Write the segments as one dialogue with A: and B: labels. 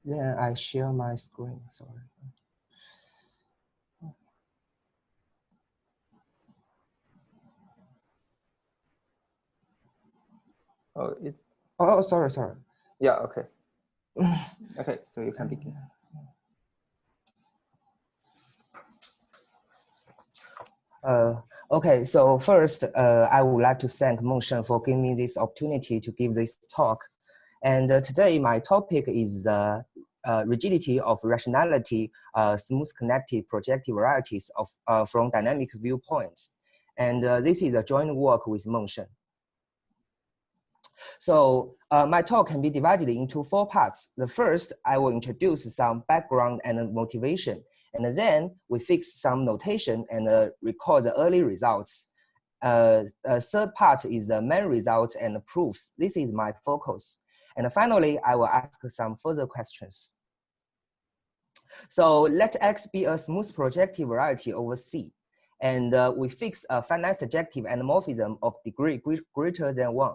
A: Then I share my screen, sorry.
B: Oh,
A: Oh, sorry.
B: Yeah, okay. Okay, so you can begin.
A: Okay, so first, I would like to thank Mongshen for giving me this opportunity to give this talk. And today my topic is the rigidity of rationality, smooth connected projective varieties of from dynamic viewpoints. And this is a joint work with Mongshen. So my talk can be divided into 4 parts. The first, I will introduce some background and motivation. And then we fix some notation and record the early results. Third part is the main results and proofs. This is my focus. And finally, I will ask some further questions. So let X be a smooth projective variety over C. And we fix a finite surjective anamorphism of degree greater than 1.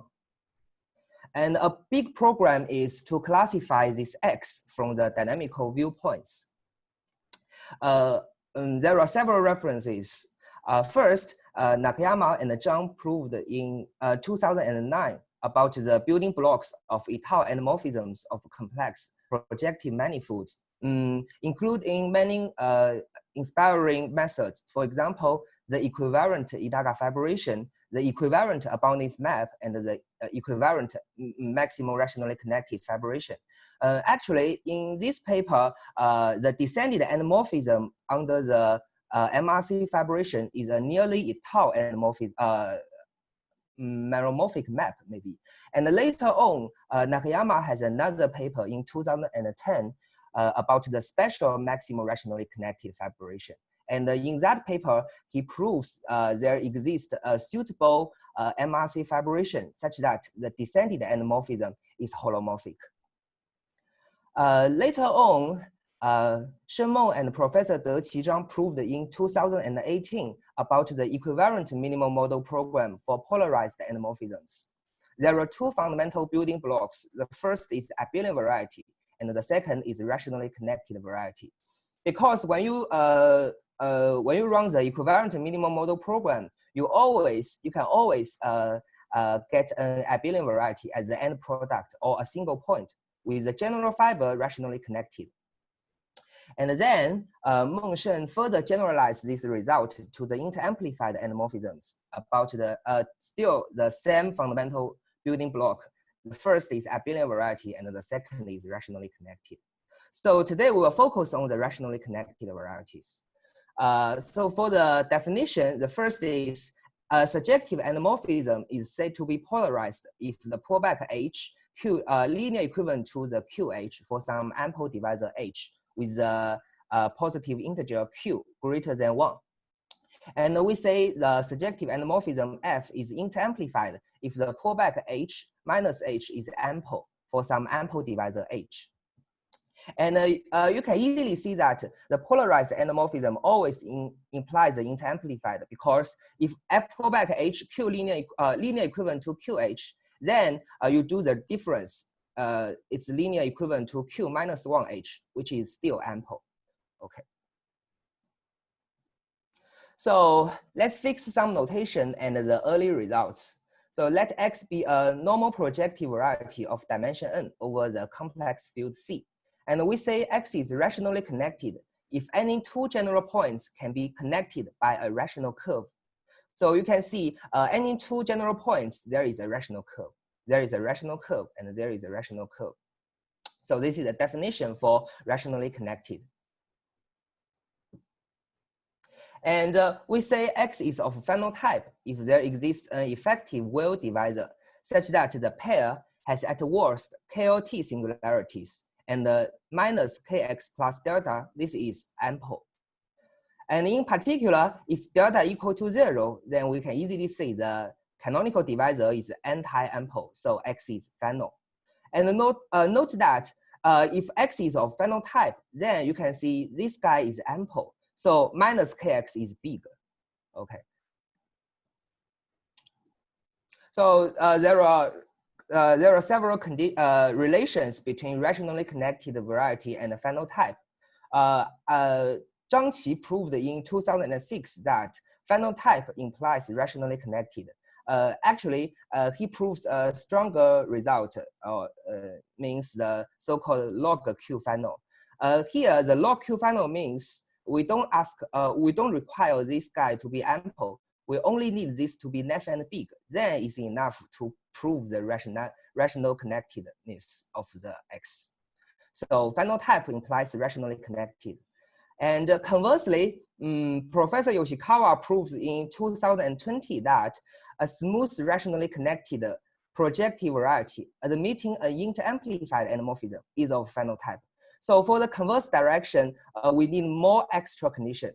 A: And a big program is to classify this X from the dynamical viewpoints. There are several references. First, Nakayama and Zhong proved in 2009 about the building blocks of étale anamorphisms of complex projective manifolds, including many inspiring methods. For example, the equivalent Idaga fibration, the equivalent abundance map, and the equivalent maximum rationally connected fibration. Actually, in this paper, the descended anamorphism under the MRC fibration is a nearly étale anamorphism, meromorphic map, maybe. And later on, Nakayama has another paper in 2010 about the special maximum rationally connected fibration. And in that paper, he proves there exists a suitable MRC fibration such that the descended anamorphism is holomorphic. Later on, Shenmeng and Professor De Qizhang proved in 2018 about the equivalent minimal model program for polarized anamorphisms. There are 2 fundamental building blocks. The first is abelian variety, and the second is rationally connected variety. Because when you run the equivalent minimal model program, you can always get an abelian variety as the end product or a single point with the general fiber rationally connected. And then Mongshen further generalized this result to the interamplified anamorphisms about the still the same fundamental building block. The first is abelian variety, and the second is rationally connected. So today we will focus on the rationally connected varieties. So for the definition, the first is a surjective anamorphism is said to be polarized if the pullback H Q linear equivalent to the QH for some ample divisor H with a positive integer Q greater than 1. And we say the surjective anamorphism F is interamplified if the pullback H minus H is ample for some ample divisor H. And you can easily see that the polarized anamorphism always implies the interamplified, because if F pullback H Q linear equivalent to QH, then you do the difference. It's linear equivalent to Q minus 1H, which is still ample. Okay. So let's fix some notation and the early results. So let X be a normal projective variety of dimension n over the complex field C. And we say X is rationally connected if any 2 general points can be connected by a rational curve. So you can see any 2 general points, there is a rational curve. There is a rational curve, and there is a rational curve. So this is the definition for rationally connected. And we say X is of phenotype if there exists an effective well divisor such that the pair has at worst KLT singularities, and minus KX plus delta, this is ample. And in particular, if delta equal to 0, then we can easily say the canonical divisor is anti-ample, so X is pheno. And note that if X is of phenotype, then you can see this guy is ample. So minus KX is big. Okay. So there are there are several relations between rationally connected variety and phenotype. Zhang Qi proved in 2006 that phenotype implies rationally connected. Actually, he proves a stronger result, means the so-called log Q final. Here, the log Q final means we don't require this guy to be ample. We only need this to be naff and big. Then it's enough to prove the rational connectedness of the X. So phenotype implies rationally connected. And conversely, Professor Yoshikawa proves in 2020 that a smooth rationally connected projective variety admitting an inter-amplified anamorphism is of phenotype. So for the converse direction, we need more extra condition.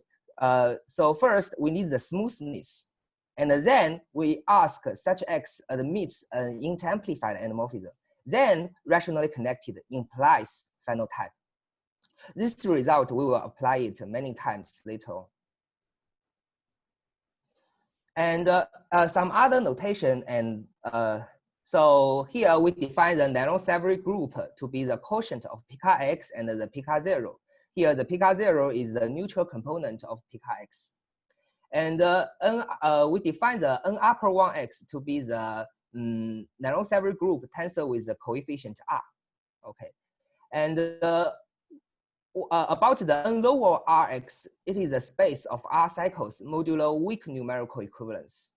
A: So first, we need the smoothness. And then we ask such X admits an inter-amplified anamorphism. Then rationally connected implies phenotype. This result, we will apply it many times later on. And some other notation, and so here we define the nanosavary group to be the quotient of pika X and the pika 0. Here the pika 0 is the neutral component of pika X. And we define the n upper 1x to be the nanosavary group tensor with the coefficient r. Okay, and about the n lower rx, it is a space of r cycles modulo weak numerical equivalence.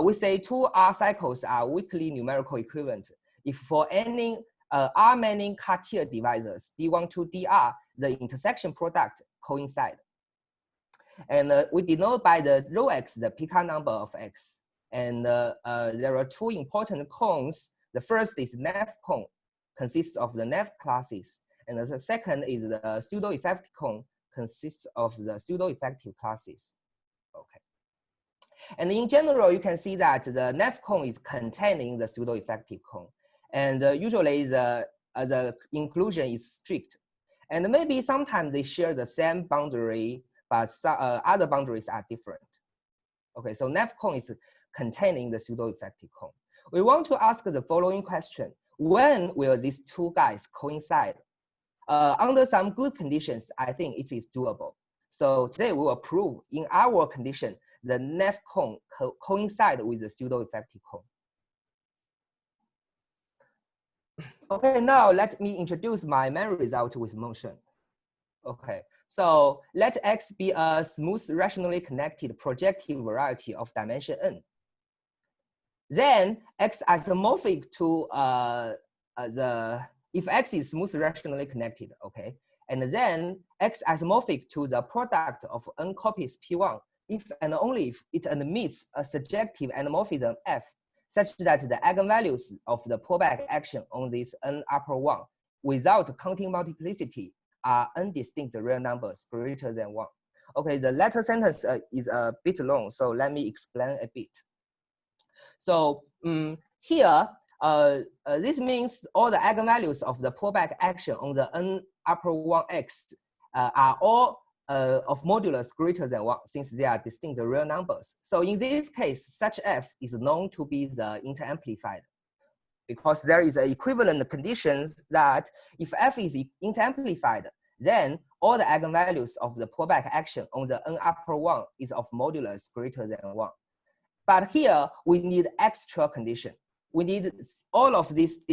A: We say two r cycles are weakly numerical equivalent if for any r many Cartier divisors d1 to dr, the intersection product coincide. And we denote by the rho x the pika number of x. And there are two important cones. The first is naff cone, consists of the naff classes. And the second is the pseudo-effective cone, consists of the pseudo-effective classes. Okay. And in general, you can see that the naff cone is containing the pseudo-effective cone. And usually the inclusion is strict. And maybe sometimes they share the same boundary, but other boundaries are different. Okay, so naff cone is containing the pseudo-effective cone. We want to ask the following question: when will these two guys coincide? Under some good conditions, I think it is doable. So today we will prove in our condition the naff cone coincide with the pseudo-effective cone. Okay, now let me introduce my main result with motion. Okay, so let X be a smooth rationally connected projective variety of dimension n. Then X isomorphic to if X is smooth rationally connected, okay, and then X isomorphic to the product of n copies P1 if and only if it admits a surjective anamorphism F such that the eigenvalues of the pullback action on this n upper 1 without counting multiplicity are undistinct real numbers greater than 1. Okay, the latter sentence is a bit long, so let me explain a bit. So here, this means all the eigenvalues of the pullback action on the n upper 1x are all of modulus greater than 1 since they are distinct real numbers. So in this case, such F is known to be the interamplified because there is an equivalent conditions that if F is interamplified, then all the eigenvalues of the pullback action on the n upper 1 is of modulus greater than 1. But here we need extra condition. We need all of these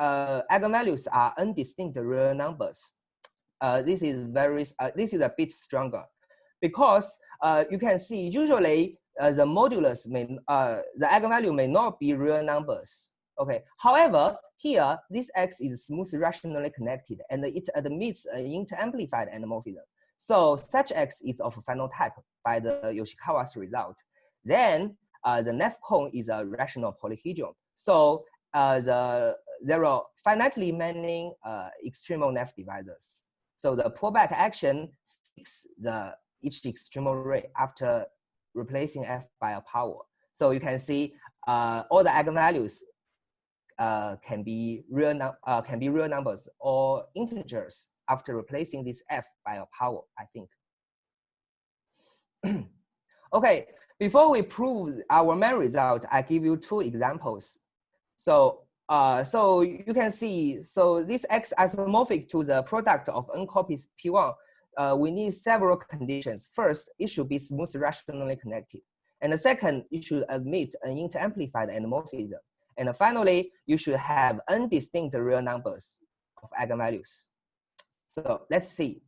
A: eigenvalues are undistinct real numbers. This is a bit stronger because you can see usually the modulus the eigenvalue may not be real numbers. Okay. However, here this X is smooth rationally connected and it admits an interamplified anamorphism. So such X is of phenotype by the Yoshikawa's result. Then the naff cone is a rational polyhedron. So there are finitely many extremal naff divisors. So the pullback action fixes each extremal ray after replacing F by a power. So you can see all the eigenvalues can be real numbers or integers after replacing this F by a power, I think. Okay, before we prove our main result, I give you two examples. So So you can see, so this X isomorphic to the product of n copies P1, we need several conditions. First, it should be smooth rationally connected. And the second, it should admit an interamplified endomorphism. And finally, you should have n distinct real numbers of eigenvalues. So let's see.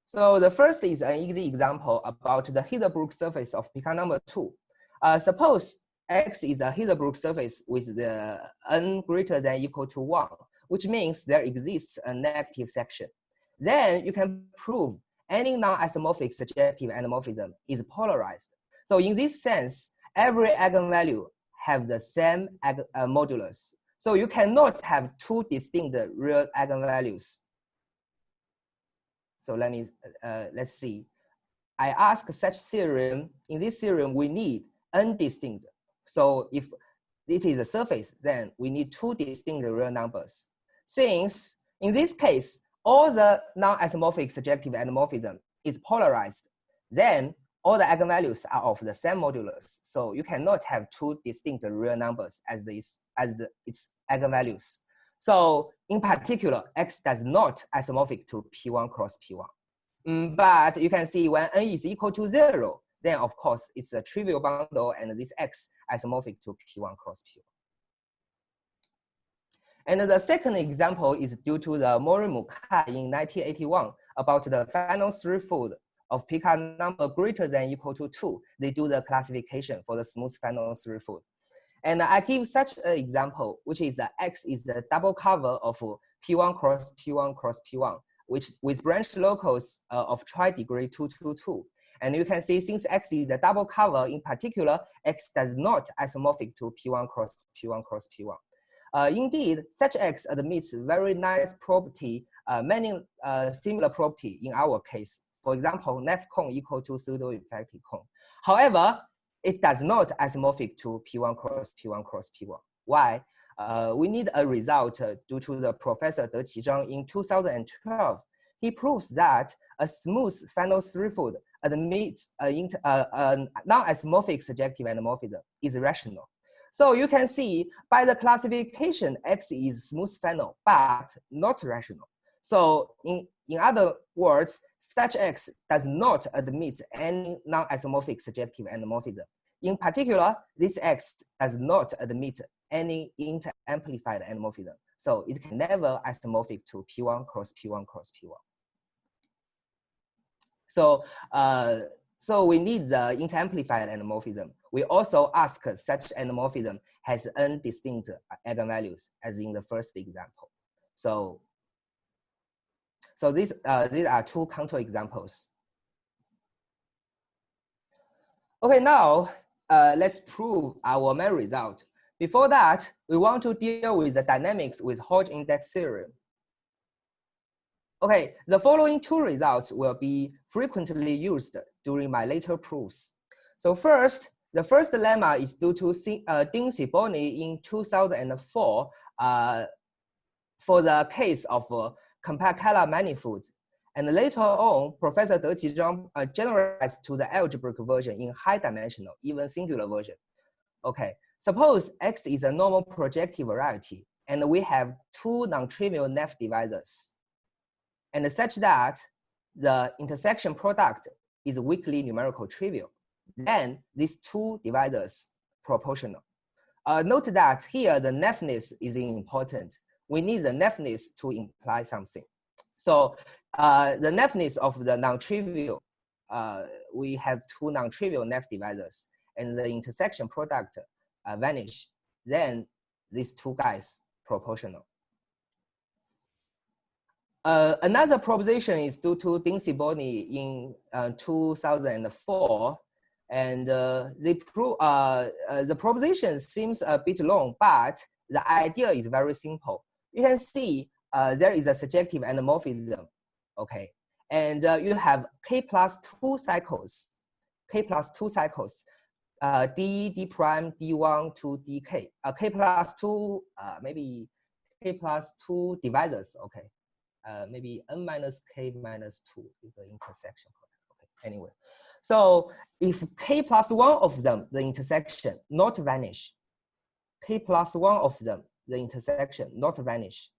A: So the first is an easy example about the Hilbert surface of Picard number 2. Suppose X is a Hilbert surface with the n greater than equal to 1, which means there exists a negative section. Then you can prove any non-isomorphic surjective endomorphism is polarized. So in this sense, every eigenvalue have the same modulus. So you cannot have two distinct real eigenvalues. So let's see. I ask such theorem. In this theorem, we need n distinct. So if it is a surface, then we need two distinct real numbers. Since in this case, all the non-isomorphic surjective endomorphism is polarized, then all the eigenvalues are of the same modulus. So you cannot have two distinct real numbers as its eigenvalues. So in particular, X does not isomorphic to P1 cross P1. But you can see when n is equal to 0, then of course it's a trivial bundle and this X isomorphic to P1 cross P1. And the second example is due to the Mori-Mukai in 1981 about the final threefold of Picard number greater than equal to 2. They do the classification for the smooth final threefold. And I give such an example, which is that X is the double cover of P1 cross P1 cross P1, which with branch locals of tri-degree 2, 2, 2. And you can see since X is the double cover, in particular, X does not isomorphic to P1 cross P1 cross P1. Indeed, such X admits very nice property, many similar property in our case. For example, Neff cone equal to pseudo-effective cone. However, it does not isomorphic to P1 cross P1 cross P1. Why? We need a result due to the Professor Deqi Zhang in 2012. He proves that a smooth final threefold admits a non-isomorphic surjective endomorphism is rational. So you can see by the classification, X is smooth final, but not rational. So in other words, such X does not admit any non-isomorphic surjective endomorphism. In particular, this X does not admit any interamplified endomorphism. So it can never isomorphic to P1 cross P1 cross P1. So we need the interamplified endomorphism. We also ask such endomorphism has n distinct eigenvalues as in the first example. So these are two counterexamples. Okay, now let's prove our main result. Before that, we want to deal with the dynamics with Hodge index theorem. Okay, the following two results will be frequently used during my later proofs. So first, the first lemma is due to Ding Sibony in 2004 for the case of Kampakala manifolds. And later on, Professor Deqi Zhang generalized to the algebraic version in high dimensional, even singular version. Okay, suppose X is a normal projective variety, and we have two non-trivial Neff divisors. And such that the intersection product is weakly numerical trivial. Then these two divisors proportional. Note that here the Neffness is important. We need the Neffness to imply something. So the Neffness of the non-trivial, we have two non-trivial Neff divisors, and the intersection product vanish. Then these two guys proportional. Another proposition is due to Ding Sibony in 2004, and the proposition seems a bit long, but the idea is very simple. You can see there is a surjective endomorphism, okay, and you have k plus 2 cycles, d prime, d1 to dk, k plus 2, maybe k plus 2 divisors, okay. Maybe n minus k minus 2 is the intersection product. Okay. Anyway, so if k plus 1 of them, the intersection not vanish, k plus 1 of them, the intersection, not vanish.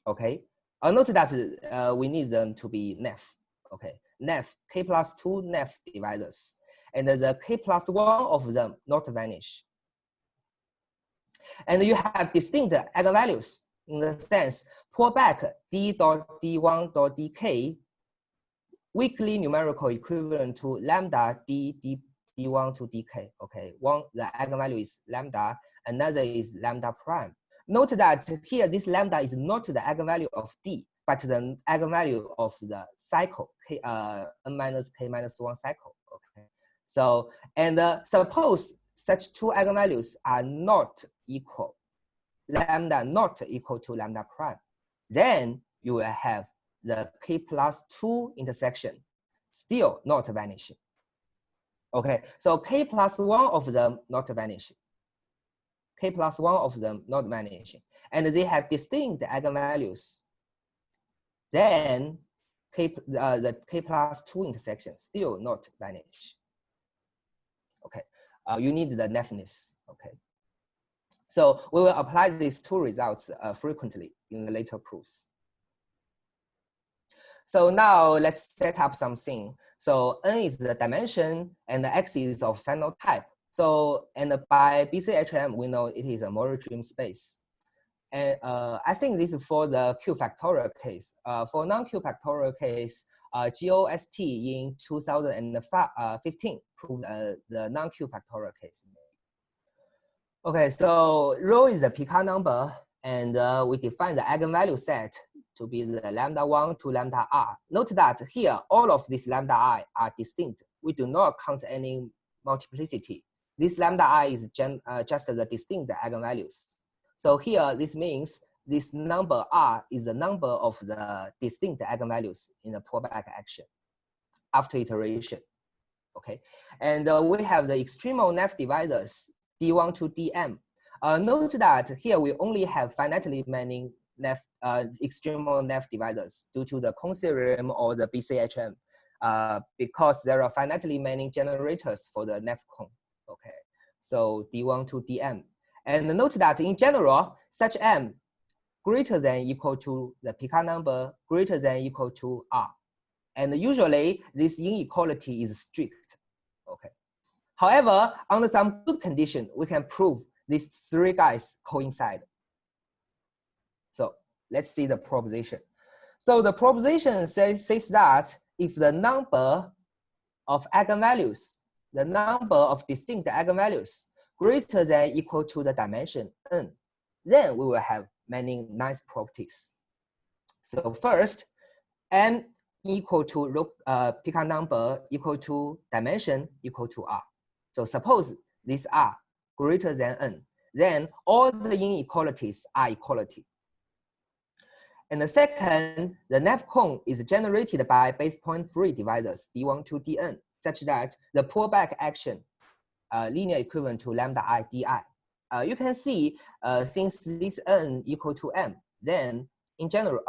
A: Okay. Note that we need them to be NEF. Okay. NEF, k plus 2 NEF divisors. And the k plus 1 of them not vanish. And you have distinct eigenvalues in the sense, pull back d dot d1 dot dk weakly numerical equivalent to lambda d1 to dk. Okay, one, the eigenvalue is lambda, another is lambda prime. Note that here this lambda is not the eigenvalue of d, but the eigenvalue of the cycle, n minus k minus 1 cycle. Okay, so, and suppose such two eigenvalues are not equal, lambda not equal to lambda prime, then you will have the k plus 2 intersection still not vanishing. Okay, so k plus 1 of them not vanishing. K plus 1 of them not vanishing. And they have distinct eigenvalues. Then the k plus 2 intersection still not vanish. Okay, you need the deafness. Okay, so we will apply these two results frequently in the later proofs. So now let's set up something. So n is the dimension and the x is of final type. So, and by BCHM, we know it is a monotrium space. And I think this is for the Q factorial case. For non-Q factorial case, GOST in 2015 proved the non-Q factorial case. Okay, so rho is the Picard number, and we define the eigenvalue set to be the lambda 1 to lambda r. Note that here, all of these lambda I are distinct. We do not count any multiplicity. This lambda I is just the distinct eigenvalues. So here, this means this number r is the number of the distinct eigenvalues in the pullback action after iteration. Okay, and we have the extremal NEF divisors, d1 to dm. Note that here we only have finitely many extremal NEF divisors due to the Kohn theorem or the BCHM, because there are finitely many generators for the NEF cone. Okay, so d1 to dm. And note that in general, such m greater than equal to the Picard number greater than equal to r. And usually this inequality is strict. Okay. However, under some good condition, we can prove these three guys coincide. So let's see the proposition. So the proposition says that if the number of eigenvalues, the number of distinct eigenvalues greater than equal to the dimension n, then we will have many nice properties. So first, n equal to Picard number equal to dimension equal to r. So suppose these are greater than n, then all the inequalities are equality. And the second, the NEF cone is generated by base point free divisors d1 to dn, such that the pullback action linear equivalent to lambda I di. You can see since this n equal to m, then in general,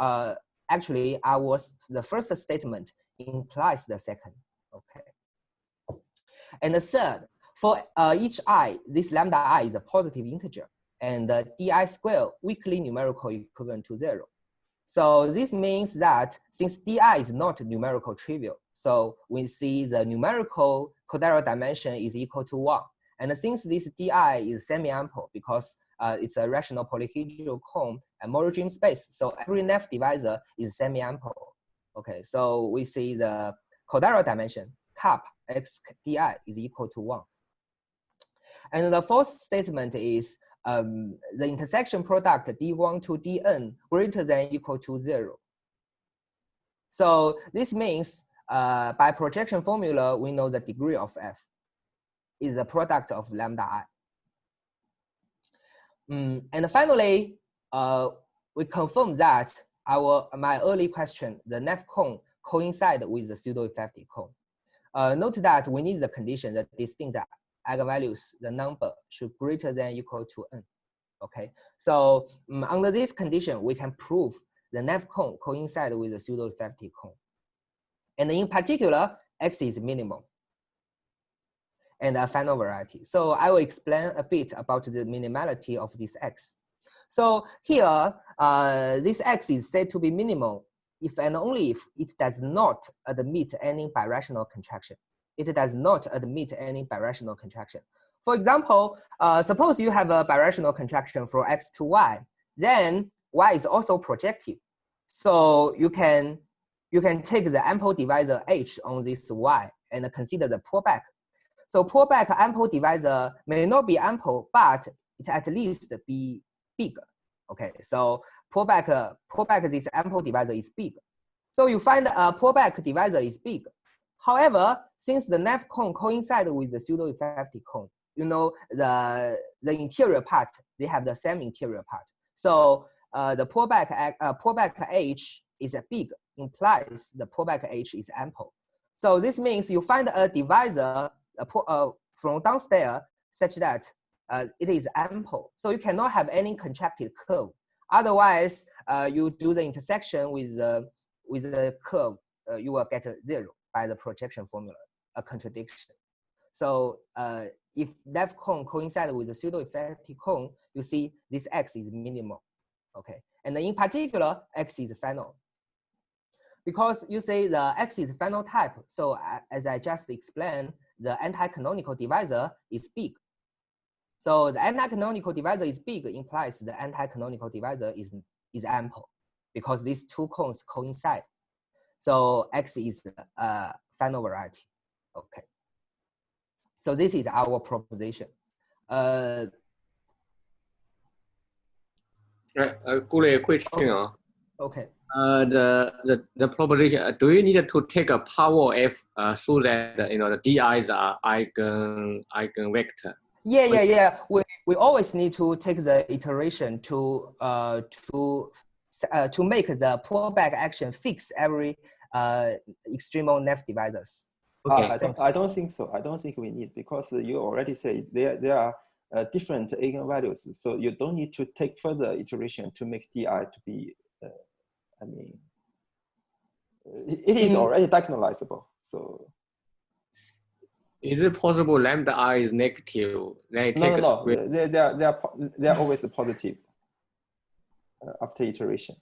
A: actually the first statement implies the second. Okay. And the third, for each I, this lambda I is a positive integer, and the di square weakly numerical equivalent to 0. So this means that since di is not numerical trivial, so we see the numerical codarial dimension is equal to 1. And since this di is semi-ample because it's a rational polyhedral cone and monotrium space, so every NEF divisor is semi-ample. Okay, so we see the codarial dimension cap x di is equal to 1. And the fourth statement is the intersection product d1 to dn greater than equal to 0. So this means by projection formula, we know the degree of f is the product of lambda I. And finally, we confirm that my early question, the NEF cone coincide with the pseudo-effective cone. Note that we need the condition that distinct eigenvalues, the number should greater than equal to n. Okay, so under this condition, we can prove the NEF cone coincide with the pseudo-effective cone. And in particular, x is minimum and a final variety. So I will explain a bit about the minimality of this x. So here, this X is said to be minimal if and only if it does not admit any birational contraction. It does not admit any birational contraction. For example, suppose you have a birational contraction for X to Y, then Y is also projective. So you can take the ample divisor H on this Y and consider the pullback. So pullback ample divisor may not be ample, but it at least be big. Okay, so pullback this ample divisor is big. So you find a pullback divisor is big. However, since the nav cone coincides with the pseudo-effective cone, you know the interior part, they have the same interior part. So the pullback H is big, implies the pullback H is ample. So this means you find a divisor from downstairs such that it is ample. So you cannot have any contracted curve. Otherwise, you do the intersection with the curve, you will get a 0 by the projection formula, a contradiction. So if left cone coincides with the pseudo-effective cone, you see this X is minimal. Okay, and in particular, X is final. Because you say the X is final type, so as I just explained, the anti-canonical divisor is big. So the anti-canonical divisor is big implies the anti-canonical divisor is ample because these two cones coincide. So X is a final variety. Okay. So this is our proposition.
C: Right, Guolei, question.
A: Okay.
C: The proposition. Do you need to take a power F so that the DIs are eigenvector?
A: Yeah. We always need to take the iteration to make the pullback action fix every extremal nav divisors.
C: Okay.
B: I don't think so. I don't think we need, because you already say there are different eigenvalues, so you don't need to take further iteration to make DI to be. I mean, it is already diagonalizable. So.
C: Is it possible lambda I is negative? Then
B: No. They are always positive after iteration.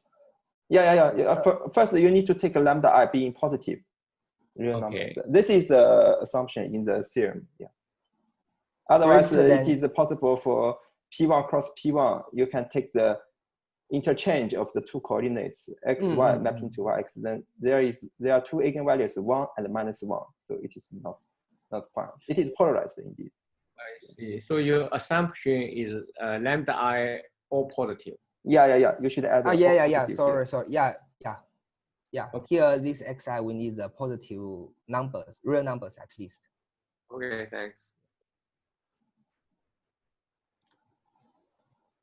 B: Yeah. First, you need to take a lambda I being positive real numbers. This is an assumption in the theorem. Yeah. Otherwise, it is possible for P1 cross P1. You can take the interchange of the two coordinates x, y mapping to y, x. Then there are two eigenvalues, 1 and -1. So it is not fine. It is polarized indeed.
C: I see. So your assumption is lambda I all positive.
B: Yeah. You should add.
A: Yeah. Sorry. Yeah. Okay. Here, this xi, we need the positive numbers, real numbers at least.
C: Okay, thanks.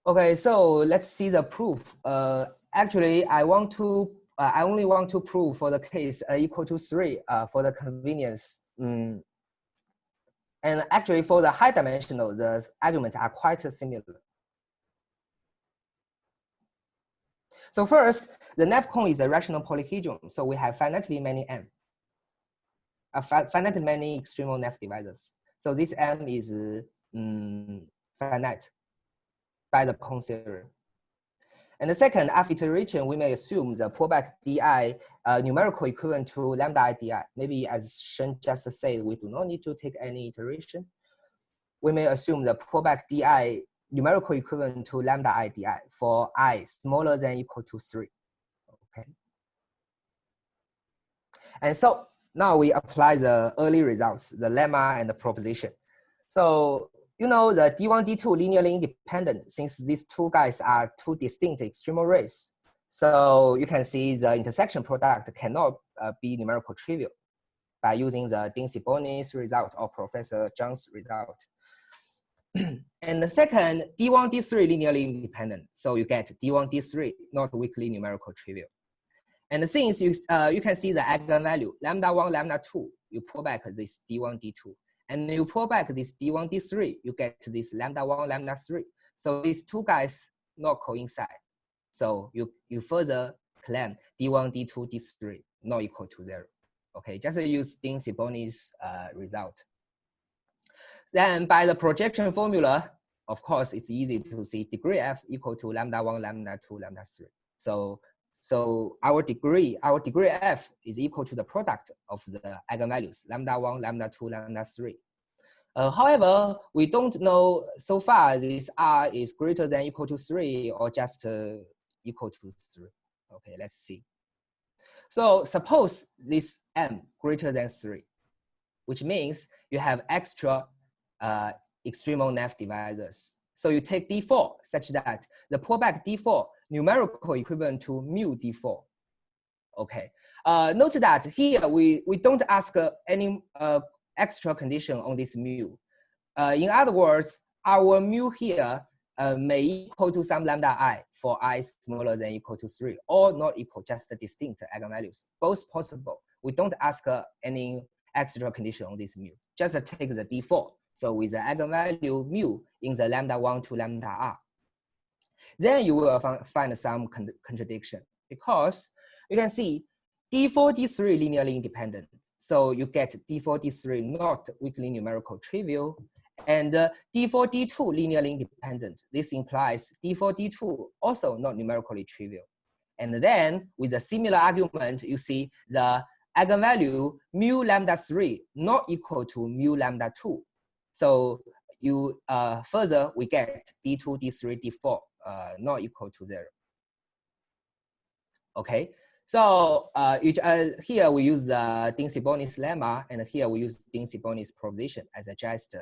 A: Okay, so let's see the proof. Actually, I only want to prove for the case equal to 3 for the convenience. And actually, for the high dimensional, the arguments are quite similar. So first, the nav cone is a rational polyhedron, so we have finitely many M, finitely many extremal nav divisors. So this M is finite by the cone theorem. And the second, after iteration, we may assume the pullback DI numerical equivalent to lambda I DI. Maybe as Shen just said, we do not need to take any iteration. We may assume the pullback DI numerical equivalent to lambda I DI for I smaller than equal to 3. Okay. And so now we apply the early results, the lemma and the proposition. So you know the D1, D2 linearly independent since these two guys are two distinct extremal rays. So you can see the intersection product cannot be numerical trivial by using the Dinh-Sebonis result or Professor Zhang's result. And the second, D1, D3 linearly independent. So you get D1, D3 not weakly numerical trivial. And since you can see the eigenvalue, lambda 1, lambda 2, you pull back this D1, D2. And you pull back this D1, D3, you get this lambda 1, lambda 3. So these two guys not coincide. So you further claim D1, D2, D3 not equal to 0. Okay, just use Dinh-Sebonis result. Then by the projection formula, of course, it's easy to see degree f equal to lambda 1, lambda 2, lambda 3. So our degree f is equal to the product of the eigenvalues, lambda 1, lambda 2, lambda 3. However, we don't know so far this r is greater than equal to 3 or just equal to 3. Okay, let's see. So suppose this m greater than 3, which means you have extra extremal Neff divisors. So you take D4 such that the pullback D4 numerical equivalent to mu D4. Okay. Note that here we don't ask any extra condition on this mu. In other words, our mu here may equal to some lambda I for I smaller than equal to 3, or not equal, just distinct eigenvalues. Both possible. We don't ask any extra condition on this mu. Just take the D4. So with the eigenvalue mu in the lambda 1 to lambda r. Then you will find some contradiction, because you can see D4, D3 linearly independent. So you get D4, D3 not weakly numerical trivial, and D4, D2 linearly independent. This implies D4, D2 also not numerically trivial. And then with a similar argument, you see the eigenvalue mu lambda 3 not equal to mu lambda 2. So you further we get D2, D3, D4 not equal to 0. Okay, so here we use the Dincy-Bonis lemma, and here we use Dincy-Bonis proposition as a just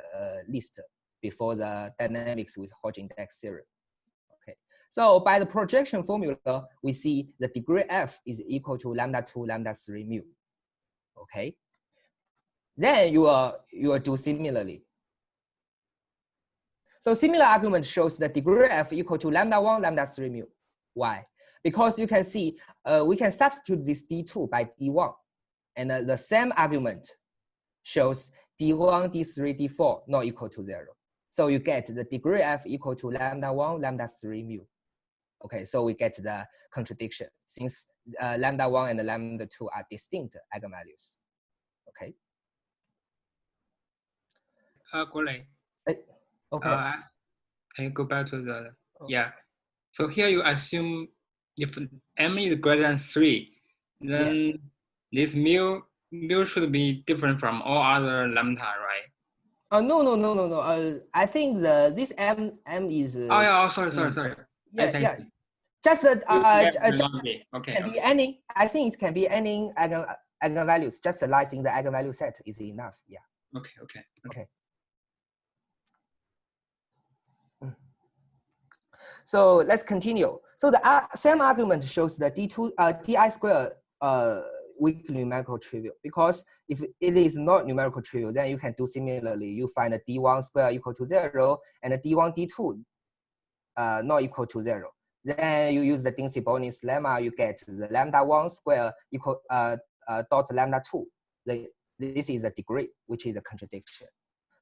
A: list before the dynamics with Hodge index theory. Okay, so by the projection formula, we see the degree f is equal to lambda 2, lambda 3 mu. Okay, then you will do similarly. So similar argument shows the degree f equal to lambda 1, lambda 3 mu. Why? Because you can see we can substitute this D2 by D1, and the same argument shows D1, D3, D4 not equal to 0. So you get the degree f equal to lambda 1, lambda 3 mu. Okay, so we get the contradiction since lambda 1 and lambda 2 are distinct eigenvalues. Okay.
D: Guolei.
A: Okay.
D: Can you go back to the, yeah. So here you assume if m is greater than 3, then this mu should be different from all other lambda, right?
A: No. I think this m is.
D: Oh yeah. Oh, sorry.
A: Yeah. Just
D: okay.
A: Can be any. I think it can be any eigenvalues. Just liking the eigenvalue set is enough. Yeah.
D: Okay.
A: So let's continue. So the same argument shows the di square weakly numerical trivial, because if it is not numerical trivial, then you can do similarly. You find the d1 square equal to 0 and the d1, d2 not equal to 0. Then you use the Dincy-Bonis lemma, you get the lambda 1 square equal dot lambda 2. This is a degree, which is a contradiction.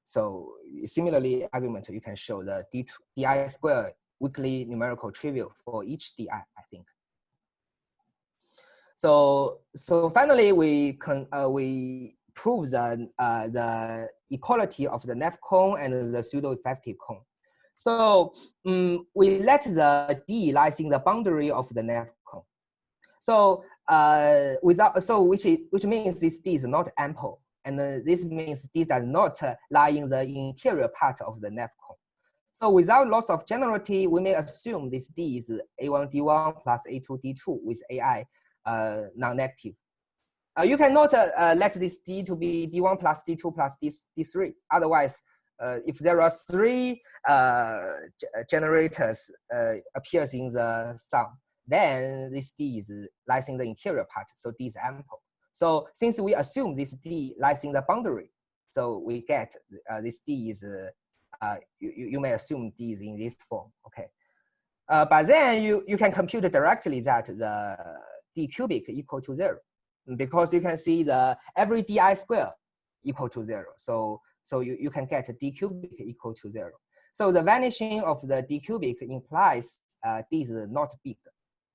A: So similarly argument, you can show the di square weakly numerical trivial for each di, I think. So finally we prove the equality of the Neff cone and the pseudo-effective cone. So we let the d lies in the boundary of the Neff cone. So which means this d is not ample, and this means d does not lie in the interior part of the Neff cone. So without loss of generality, we may assume this d is a1 d1 plus a2 d2 with ai non-negative. You cannot let this d to be d1 plus d2 plus d3. Otherwise, if there are 3 generators appears in the sum, then this d lies in the interior part, so d is ample. So since we assume this d lies in the boundary, so we get this d is you may assume d is in this form. Okay, but then you can compute directly that the d cubic equal to 0, because you can see the every di square equal to 0. So you can get d cubic equal to 0. So the vanishing of the d cubic implies d is not big.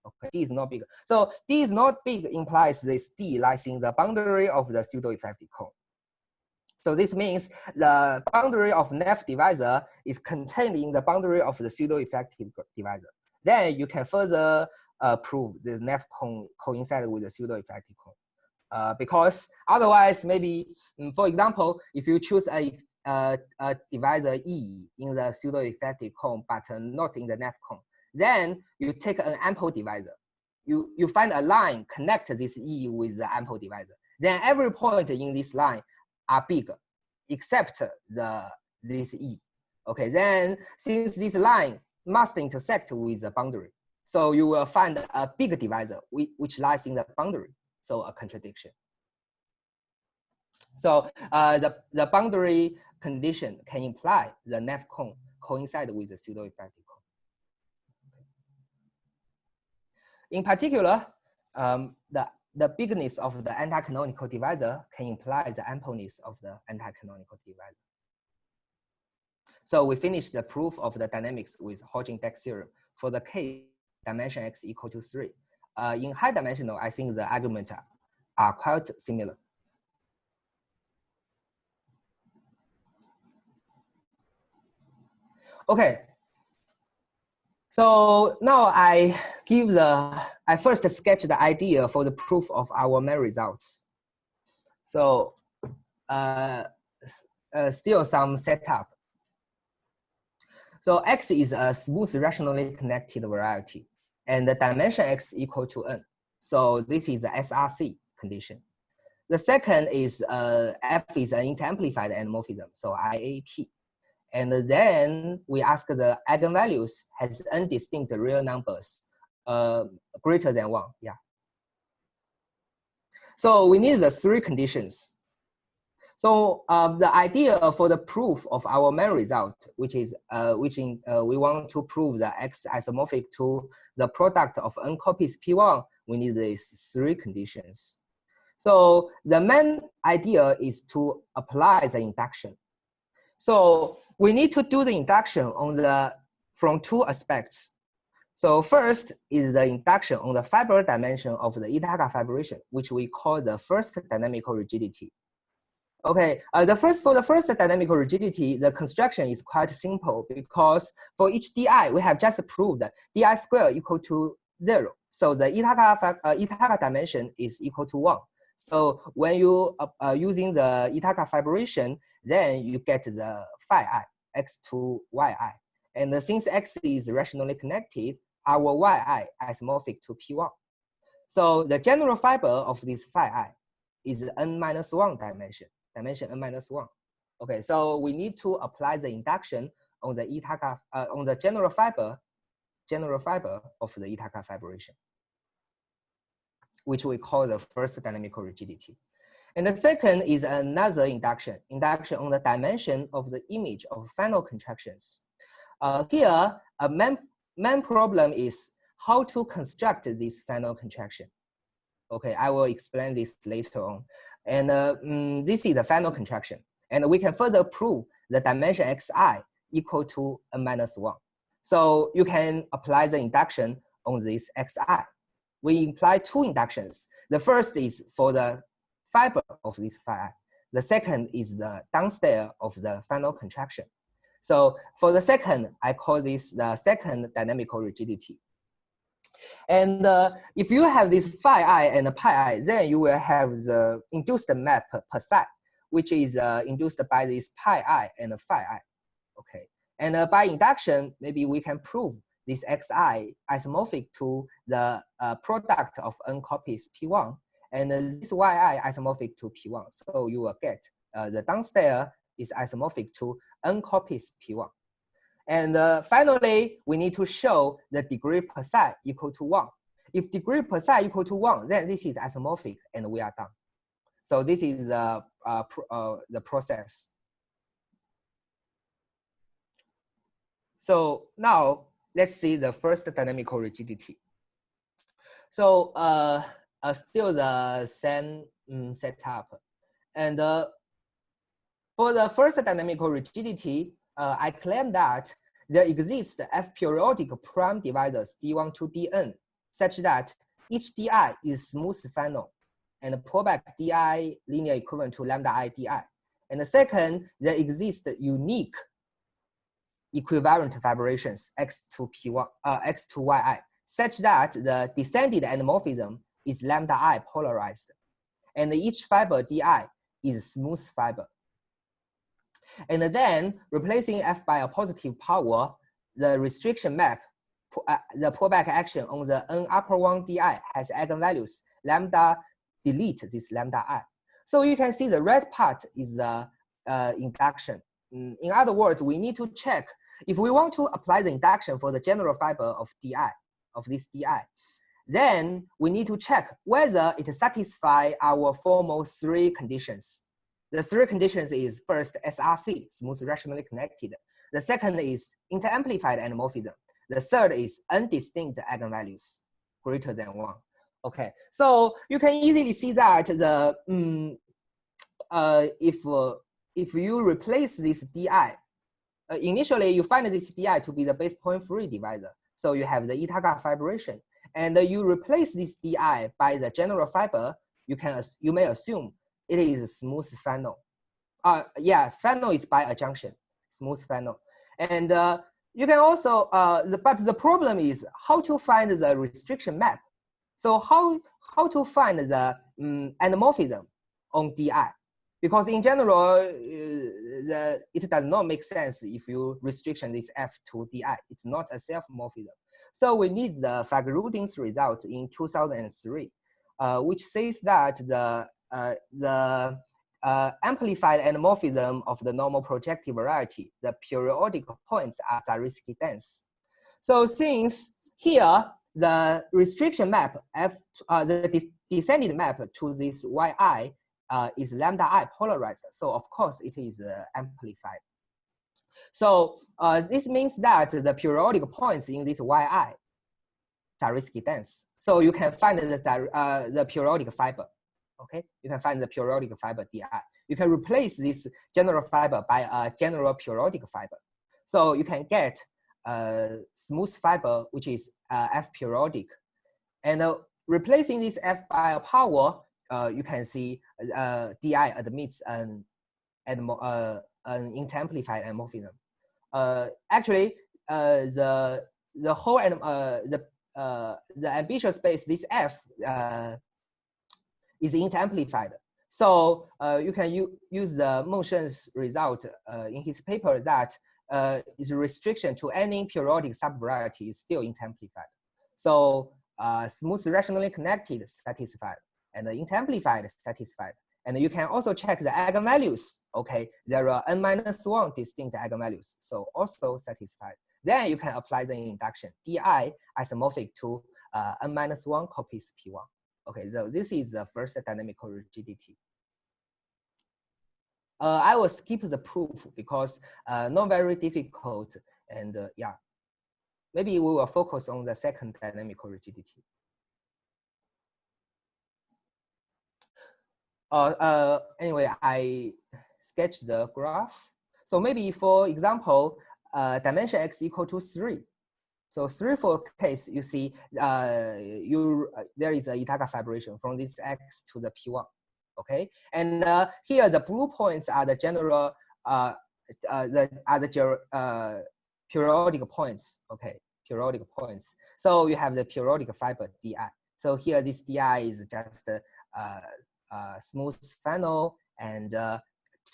A: Okay, d is not big. So d is not big implies this d lies in the boundary of the pseudo-effective cone. So this means the boundary of NEF divisor is contained in the boundary of the pseudo-effective divisor. Then you can further prove the NEF coincide with the pseudo-effective cone. Because otherwise, maybe, for example, if you choose a divisor E in the pseudo-effective cone, but not in the NEF cone, then you take an ample divisor. You find a line, connect this E with the ample divisor. Then every point in this line are big, except this E. Okay, then since this line must intersect with the boundary, so you will find a big divisor which lies in the boundary, so a contradiction. So the boundary condition can imply the NEF cone coincide with the pseudo-effective cone. In particular, the bigness of the anti-canonical divisor can imply the ampleness of the anti-canonical divisor. So we finished the proof of the dynamics with Hodgkin-Deck theorem for the case dimension x equal to 3. In high dimensional, I think the arguments are quite similar. Okay. So now I first sketch the idea for the proof of our main results. So still some setup. So X is a smooth rationally connected variety, and the dimension X equal to n. So this is the SRC condition. The second is F is an interamplified anamorphism, so IAP. And then we ask the eigenvalues has n distinct real numbers greater than 1. Yeah. So we need the 3 conditions. So the idea for the proof of our main result, which is we want to prove the X isomorphic to the product of n copies P1, we need these 3 conditions. So the main idea is to apply the induction. So we need to do the induction on from 2 aspects. So first is the induction on the fiber dimension of the Ithaka fibration, which we call the first dynamical rigidity. Okay, for the first dynamical rigidity, the construction is quite simple because for each di, we have just proved that di square equal to 0. So the Ithaka dimension is equal to 1. So when you using the Ithaka fibration, then you get the phi I, x to yi. And since x is rationally connected, our yi isomorphic to P1. So the general fiber of this phi I is n-1 dimension n-1. Okay, so we need to apply the induction on the Ithaka, on the general fiber of the Ithaka fibration, which we call the first dynamical rigidity. And the second is another induction on the dimension of the image of final contractions. Here, a main problem is how to construct this final contraction. Okay, I will explain this later on. And this is the final contraction. And we can further prove the dimension xi equal to n-1. So you can apply the induction on this xi. We imply 2 inductions. The first is for the fiber of this phi. The second is the downstairs of the final contraction. So for the second, I call this the second dynamical rigidity. And if you have this phi I and pi I, then you will have the induced map per side, which is induced by this pi I and phi I. Okay, and by induction, maybe we can prove this xi isomorphic to the product of n copies P1, and this yi isomorphic to P1. So you will get the downstairs is isomorphic to n copies P1. And finally, we need to show the degree per side equal to 1. If degree per side equal to 1, then this is isomorphic and we are done. So this is the process. So now let's see the first dynamical rigidity. So still the same setup. And for the first dynamical rigidity, I claim that there exist f periodic prime divisors d1 to dn such that each di is smooth final and pullback di linear equivalent to lambda I di. And the second, there exist unique equivalent vibrations x to p1, x to yi, such that the descended anamorphism is lambda I polarized, and each fiber di is smooth fiber. And then replacing f by a positive power, the restriction map, the pullback action on the n upper 1 di has eigenvalues lambda delete this lambda I. So you can see the red part is the induction. In other words, we need to check if we want to apply the induction for the general fiber of di, of this di, then we need to check whether it satisfies our formal 3 conditions. The 3 conditions is first SRC, smooth rationally connected. The second is interamplified anamorphism. The third is undistinct eigenvalues greater than 1. Okay, so you can easily see that the if you replace this di, initially you find this di to be the base point free divisor. So you have the Itaga fibration, and you replace this di by the general fiber. You may assume it is a smooth funnel. Yes, funnel is by a junction, smooth funnel. And you can also, but the problem is how to find the restriction map. So how to find the anamorphism on di? Because in general, it does not make sense if you restriction this f to di. It's not a self-morphism. So we need the Fageruding's result in 2003, which says that the amplified anamorphism of the normal projective variety, the periodic points are Zariski dense. So since here the restriction map f, the descending map to this yi is lambda I polarized, so of course it is amplified. So this means that the periodic points in this yi Zariski dense. So you can find the periodic fiber. Okay, you can find the periodic fiber di. You can replace this general fiber by a general periodic fiber. So you can get smooth fiber, which is f periodic. And replacing this f by a power, you can see di admits an interamplified anamorphism. Actually, the whole the ambitious space, this f is interamplified. So you can use the Motion's result in his paper that is restriction to any periodic subvariety is still interamplified. So smooth rationally connected satisfied, and the interamplified satisfied. And you can also check the eigenvalues. Okay, there are n-1 distinct eigenvalues, so also satisfied. Then you can apply the induction di isomorphic to n-1 copies p1. Okay, so this is the first dynamical rigidity. I will skip the proof because not very difficult, and yeah, maybe we will focus on the second dynamical rigidity. Anyway, I sketched the graph. So maybe for example, dimension x equal to 3. So 3 for case, you see there is a Itaga fibration from this x to the p1. Okay, and here the blue points are the general periodic points. Okay, periodic points. So you have the periodic fiber di. So here this di is just smooth funnel and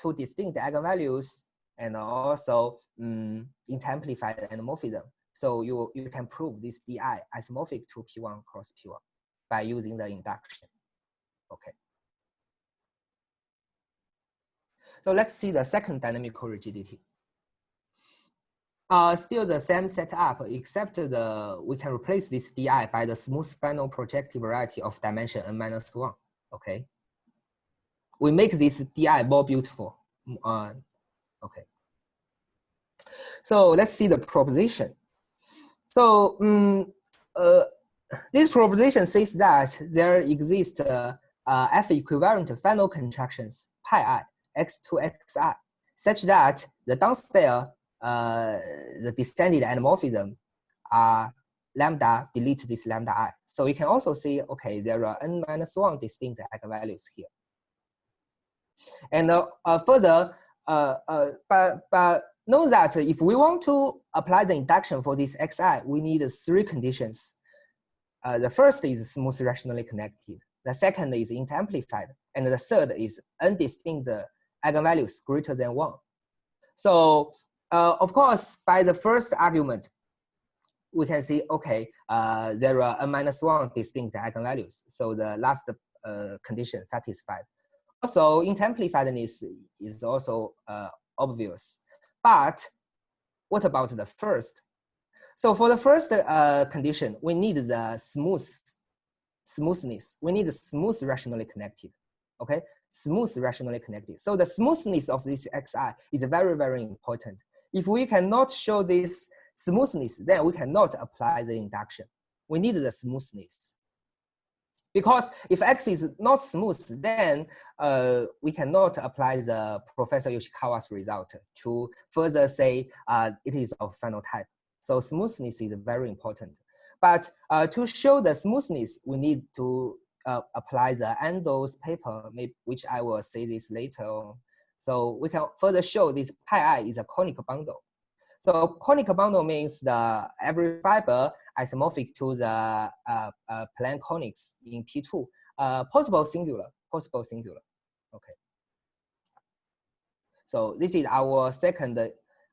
A: 2 distinct eigenvalues, and also interamplified anamorphism. So you can prove this di isomorphic to p1 cross p1 by using the induction. Okay. So let's see the second dynamical rigidity. Still the same setup, except we can replace this di by the smooth funnel projective variety of dimension n-1. Okay. We make this di more beautiful. Okay. So let's see the proposition. So this proposition says that there exist F equivalent funnel contractions pi I x to xi, such that the downstairs the descended anamorphism are lambda delete this lambda I. So you can also see, okay, there are n-1 distinct eigenvalues here. And further, but know that if we want to apply the induction for this xi, we need 3 conditions. The first is smooth rationally connected. The second is inter-amplified. And the third is undistinct eigenvalues greater than 1. So of course, by the first argument, we can see, okay, there are n-1 distinct eigenvalues. So the last condition satisfied. Also, inter-amplifiedness is also obvious. But what about the first? So for the first condition, we need the smoothness. We need smooth rationally connected, okay? Smooth rationally connected. So the smoothness of this xi is very, very important. If we cannot show this smoothness, then we cannot apply the induction. We need the smoothness. Because if x is not smooth, then we cannot apply the Professor Yoshikawa's result to further say it is of final type. So smoothness is very important. But to show the smoothness, we need to apply the Ando's paper, which I will say this later. So we can further show this pi I is a conic bundle. So conic bundle means the every fiber isomorphic to the plane conics in P2, possible singular. Okay. So this is our second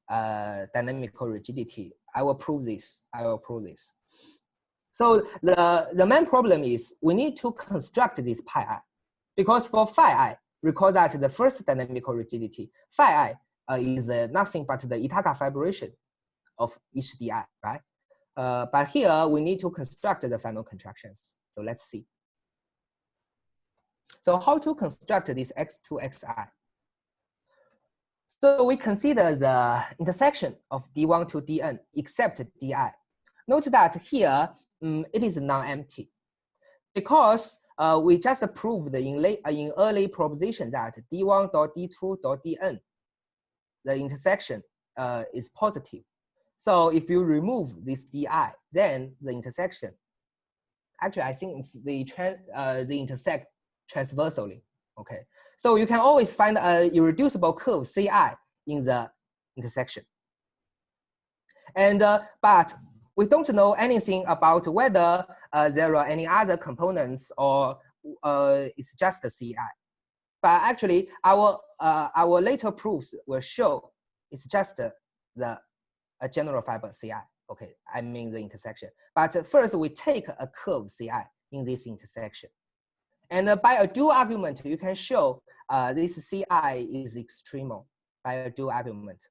A: dynamical rigidity. I will prove this. So the main problem is we need to construct this pi I, because for phi I, recall that the first dynamical rigidity, phi I is nothing but the Ithaka fibration of each di, right? But here we need to construct the final contractions. So let's see. So how to construct this x2 xi? So we consider the intersection of d1 to dn except di. Note that here it is non-empty, because we just proved in early proposition that d1.d2.dn, the intersection is positive. So if you remove this di, then the intersection, actually I think it's the intersect transversally. Okay, so you can always find an irreducible curve ci in the intersection. And but we don't know anything about whether there are any other components or it's just a ci. But actually, our later proofs will show it's just a general fiber ci. Okay, I mean the intersection. But first, we take a curve ci in this intersection. And by a dual argument, you can show this ci is extremal by a dual argument.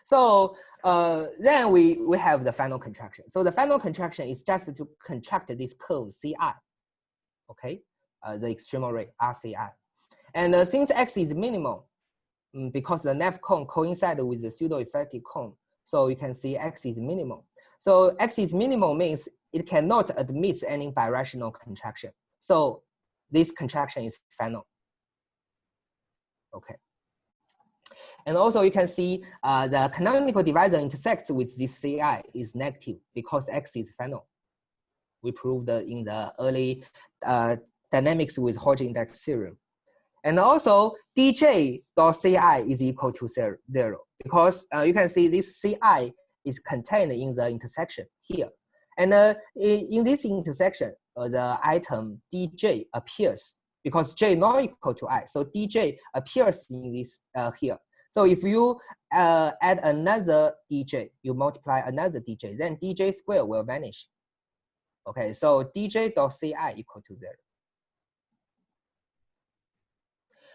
A: So then we have the final contraction. So the final contraction is just to contract this curve ci, okay, the extremal rate RCI. And since x is minimal, because the nav cone coincides with the pseudo-effective cone, so you can see x is minimal. So x is minimal means it cannot admit any birational contraction. So this contraction is final. Okay. And also you can see the canonical divisor intersects with this CI is negative because X is final. We proved in the early dynamics with Hodge index theorem. And also dj.ci is equal to 0 because you can see this CI is contained in the intersection here. And in this intersection, the item dj appears because j not equal to I. So dj appears in this here. So if you add another dj, you multiply another dj, then dj square will vanish. Okay, so dj.ci equal to 0.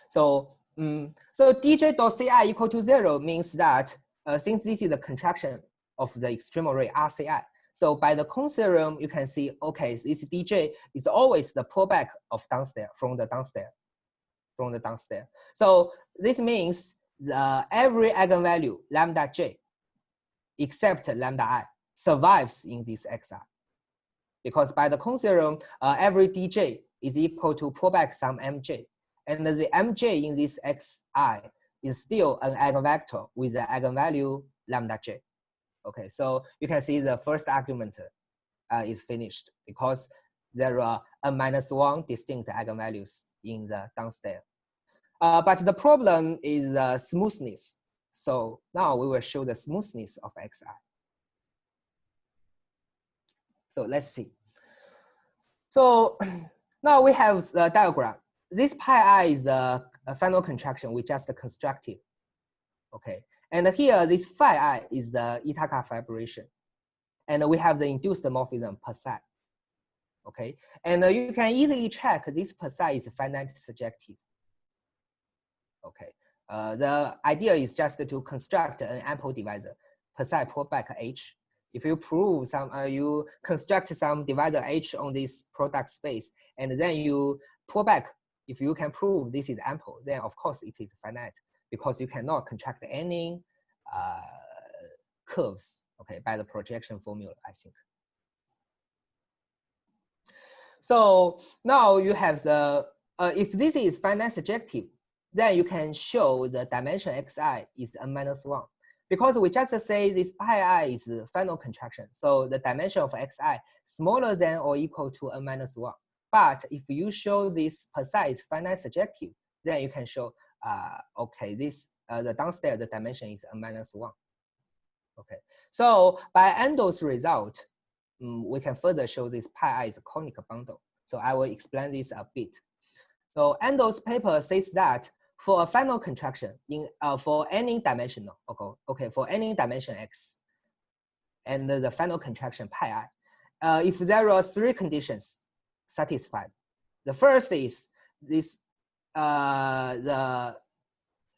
A: So, so dj.ci equal to 0 means that since this is the contraction of the extremal rate RCI, so by the cone theorem, you can see, okay, this dj is always the pullback of downstairs, from the downstairs. So this means every eigenvalue lambda j except lambda I survives in this xi. Because by the cone theorem, every dj is equal to pullback sum mj. And the mj in this xi is still an eigenvector with the eigenvalue lambda j. Okay, so you can see the first argument is finished because there are n-1 distinct eigenvalues in the downstairs. But the problem is the smoothness. So now we will show the smoothness of xi. So let's see. So now we have the diagram. This pi I is the final contraction we just constructed. Okay, and here this phi I is the Ithaka fibration, and we have the induced morphism per psi. Okay, and you can easily check this per psi is finite surjective. Okay, the idea is just to construct an ample divisor per psi pullback H. If you prove some, you construct some divisor H on this product space, and then you pull back. If you can prove this is ample, then of course it is finite, because you cannot contract any curves, okay, by the projection formula, I think. So now you have the, if this is finite surjective, then you can show the dimension xi is n-1. Because we just say this pi I is final contraction. So the dimension of xi smaller than or equal to n-1. But if you show this per psi is finite surjective, then you can show, okay, this, the downstairs, the dimension is n-1. Okay, so by Endel's result, we can further show this pi I is a conic bundle. So I will explain this a bit. So Endel's paper says that for a final contraction in for any dimensional, okay, for any dimension x, and the final contraction pi I, if there are three conditions satisfied, the first is this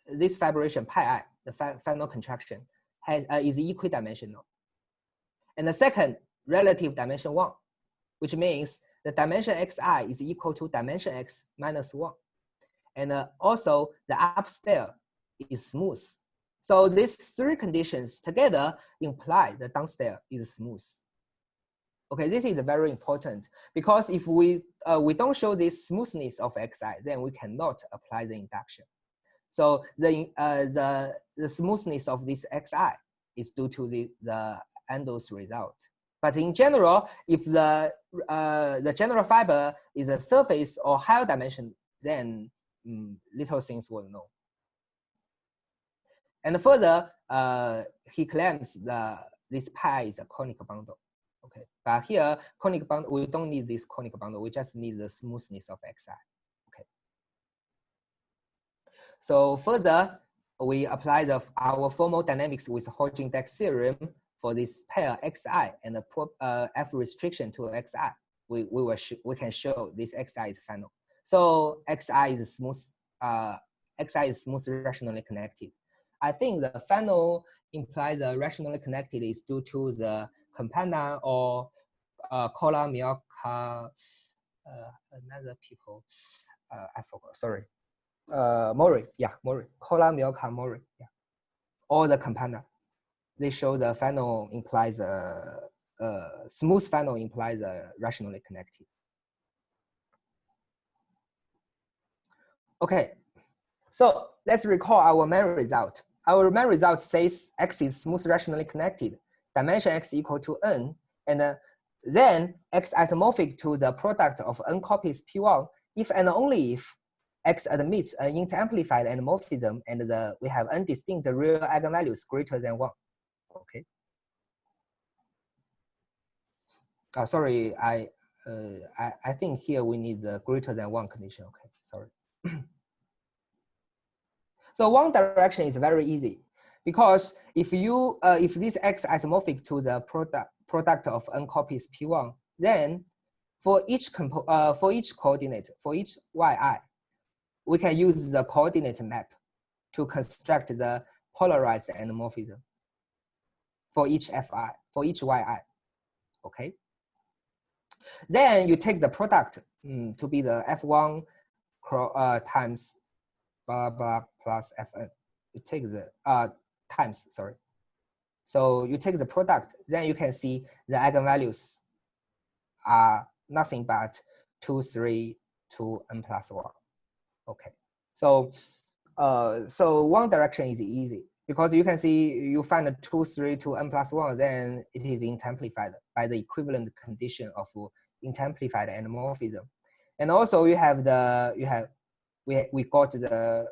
A: this fibration pi I, the final contraction has is equidimensional, and the second relative dimension 1, which means the dimension xi is equal to dimension x minus 1. And also the upstairs is smooth. So these three conditions together imply the downstairs is smooth. Okay, this is very important, because if we don't show this smoothness of xi, then we cannot apply the induction. So the smoothness of this xi is due to the Endel's result. But in general, if the general fiber is a surface or higher dimension, then little things will know. And further, he claims this pi is a conic bundle. Okay, but here conic bundle, we don't need this conic bundle. We just need the smoothness of xi. Okay. So further, we apply our formal dynamics with Hodgkin-Dex theorem for this pair xi and the f restriction to xi. We can show this xi is final. So xi is smooth. Xi is smooth rationally connected. I think the final implies the rationally connected is due to the Campana or Kola-Mioka, another people, I forgot, sorry. Mori, yeah, Mori, Kola-Mioka, Mori, yeah. Or the Campana. They show the final implies smooth final implies rationally connected. Okay, so let's recall our main result. Our main result says x is smooth rationally connected, dimension x equal to n, and then x isomorphic to the product of n copies P1 if and only if x admits an interamplified endomorphism and we have n distinct real eigenvalues greater than 1. Okay. Oh, sorry, I think here we need the greater than 1 condition. Okay, sorry. So one direction is very easy, because if you if this x isomorphic to the product of n copies P1, then for each coordinate, for each yi, we can use the coordinate map to construct the polarized endomorphism for each fi, for each yi. Okay. Then you take the product to be the f1 times blah blah plus fn. You take the times, sorry. So you take the product, then you can see the eigenvalues are nothing but 2, 3, 2, n plus 1. Okay. So so one direction is easy, because you can see you find a 2, 3, 2, n plus 1, then it is interamplified by the equivalent condition of intemplified anamorphism. And also we got the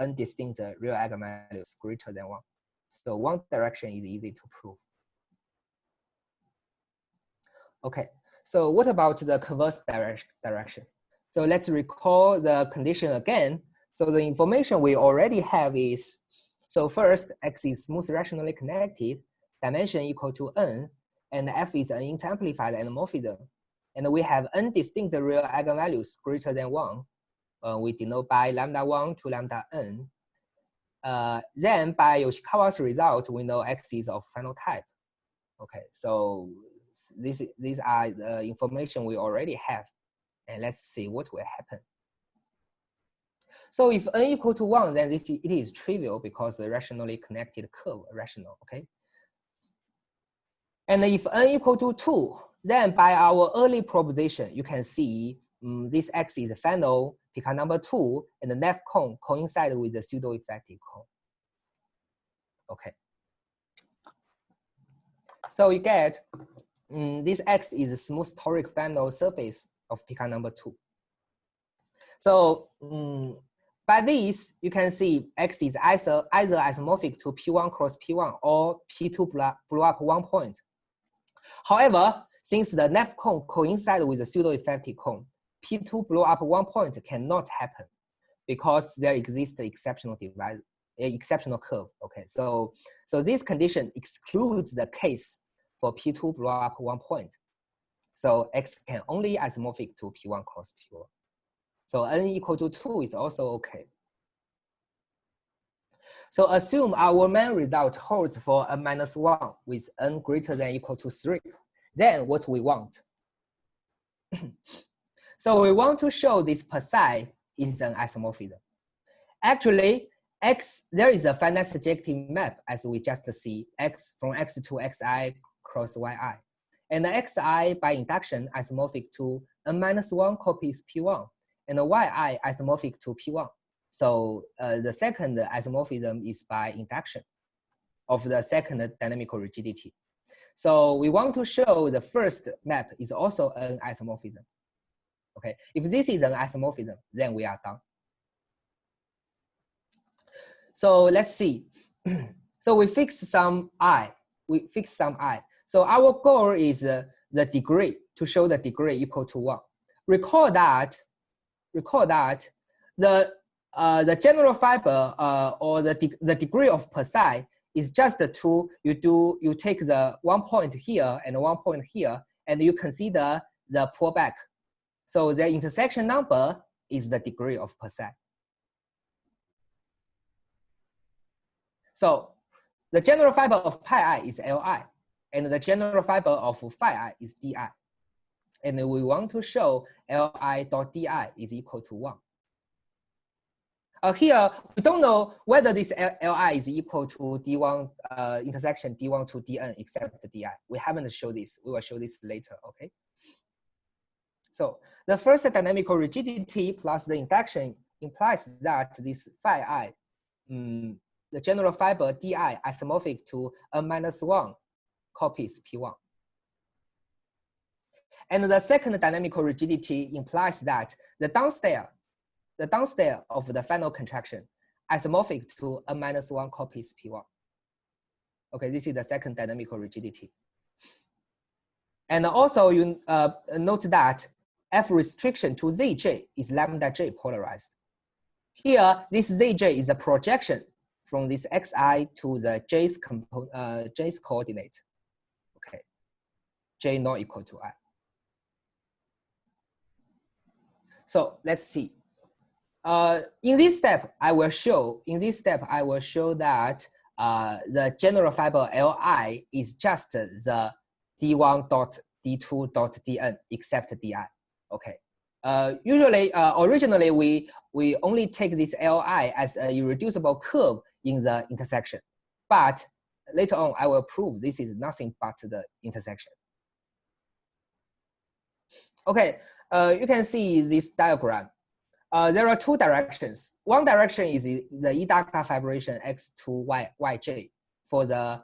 A: undistinct real eigenvalues greater than 1. So one direction is easy to prove. Okay, so what about the converse direction? So let's recall the condition again. So the information we already have is, so first, X is smooth rationally connected, dimension equal to n, and F is an intemplified anamorphism. And we have undistinct real eigenvalues greater than 1. We denote by lambda 1 to lambda n. Then by Yoshikawa's result, we know X is of final type. Okay, so these are the information we already have. And let's see what will happen. So if n equal to 1, then it is trivial because the rationally connected curve rational, okay? And if n equal to 2, then by our early proposition, you can see this X is final Picard number 2, and the Neff cone coincide with the pseudo-effective cone. Okay. So you get this X is a smooth toric final surface of Picard number 2. So by this, you can see X is either isomorphic to P1 cross P1 or P2 blow up 1 point. However, since the Neff cone coincides with the pseudo-effective cone, P2 blow up 1 point cannot happen because there exists exceptional curve. Okay, so this condition excludes the case for P2 blow up 1 point. So X can only isomorphic to P1 cross P1. So n equal to 2 is also okay. So assume our main result holds for n minus 1 with n greater than or equal to 3. Then what we want? So we want to show this psi is an isomorphism. Actually, there is a finite surjective map as we just see, from X to Xi cross Yi. And the Xi by induction isomorphic to n minus 1 copies P1, and the Yi isomorphic to P1. So the second isomorphism is by induction of the second dynamical rigidity. So we want to show the first map is also an isomorphism. Okay, if this is an isomorphism, then we are done. So let's see. So we fix some I. So our goal is the degree, to show the degree equal to 1. Recall that the general fiber or the degree of psi is just you take the 1 point here and 1 point here, and you consider the pullback. So the intersection number is the degree of psi. So the general fiber of pi I is Li, and the general fiber of phi I is Di. And we want to show Li dot Di is equal to 1. Here, we don't know whether this Li is equal to D1 intersection D1 to Dn except the Di. We haven't shown this. We will show this later, okay? So the first dynamical rigidity plus the induction implies that this phi I, the general fiber Di isomorphic to n minus 1 copies P1. And the second dynamical rigidity implies that the downstairs of the final contraction isomorphic to n minus 1 copies P1. Okay, this is the second dynamical rigidity. And also you note that F restriction to Zj is lambda j polarized. Here, this Zj is a projection from this Xi to the J's coordinate. Okay, J not equal to I. So let's see. In this step, I will show that the general fiber Li is just the D1 dot D2 dot Dn except Di. Okay. Originally we only take this Li as a irreducible curve in the intersection, but later on I will prove this is nothing but the intersection. Okay. You can see this diagram. There are 2 directions. One direction is the E-DACA fibration X to Yj for the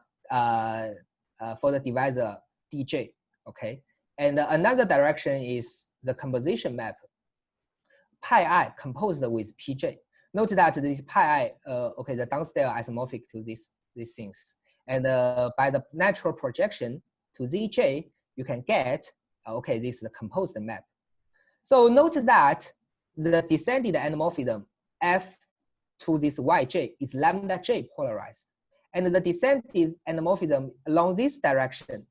A: divisor Dj. Okay, And another direction is the composition map. Pi I composed with Pj. Note that this pi I, okay, the downstairs isomorphic to these things. And by the natural projection to Zj, you can get, okay, this is the composed map. So note that the descended anamorphism F to this Yj is lambda j polarized. And the descended anamorphism along this direction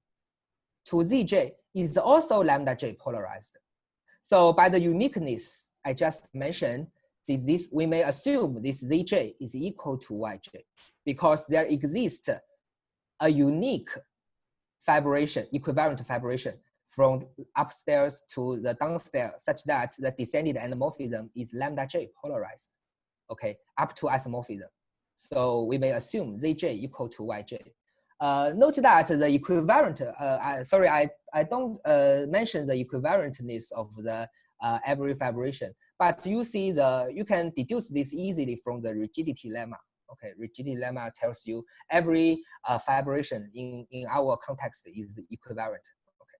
A: to Zj is also lambda j polarized. So by the uniqueness I just mentioned, this we may assume this Zj is equal to Yj because there exists a unique fibration, equivalent fibration from upstairs to the downstairs such that the descended anamorphism is lambda j polarized, okay, up to isomorphism. So we may assume Zj equal to Yj. Note that the equivalent, I don't mention the equivalentness of the every fibration, but you see you can deduce this easily from the rigidity lemma. Okay, rigidity lemma tells you every fibration in our context is equivalent. Okay.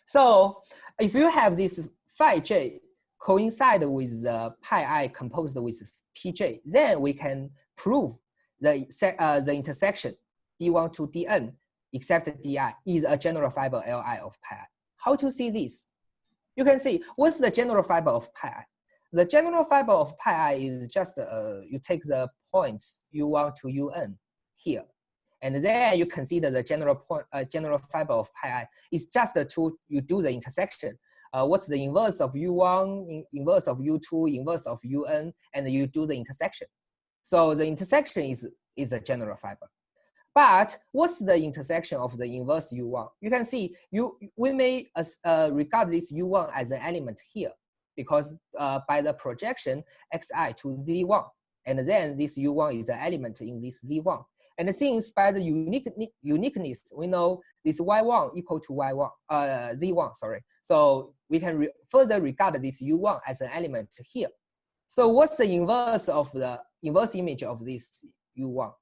A: So if you have this phi j coincide with the pi I composed with pj, then we can prove the intersection d1 to dn except di is a general fiber Li of pi I. How to see this? You can see what's the general fiber of pi I. The general fiber of pi I is just you take the points u1 to un here, and then you consider the general fiber of pi I is just you do the intersection. What's the inverse of u1, inverse of u2, inverse of un, and you do the intersection. So the intersection is a general fiber. But what's the intersection of the inverse u1? You can see we may regard this u1 as an element here because by the projection xi to z1, and then this u1 is an element in this z1. And since by the uniqueness, we know this y1 equal to y1, z1, sorry. So we can further regard this u1 as an element here. So what's the inverse of the inverse image of this u1?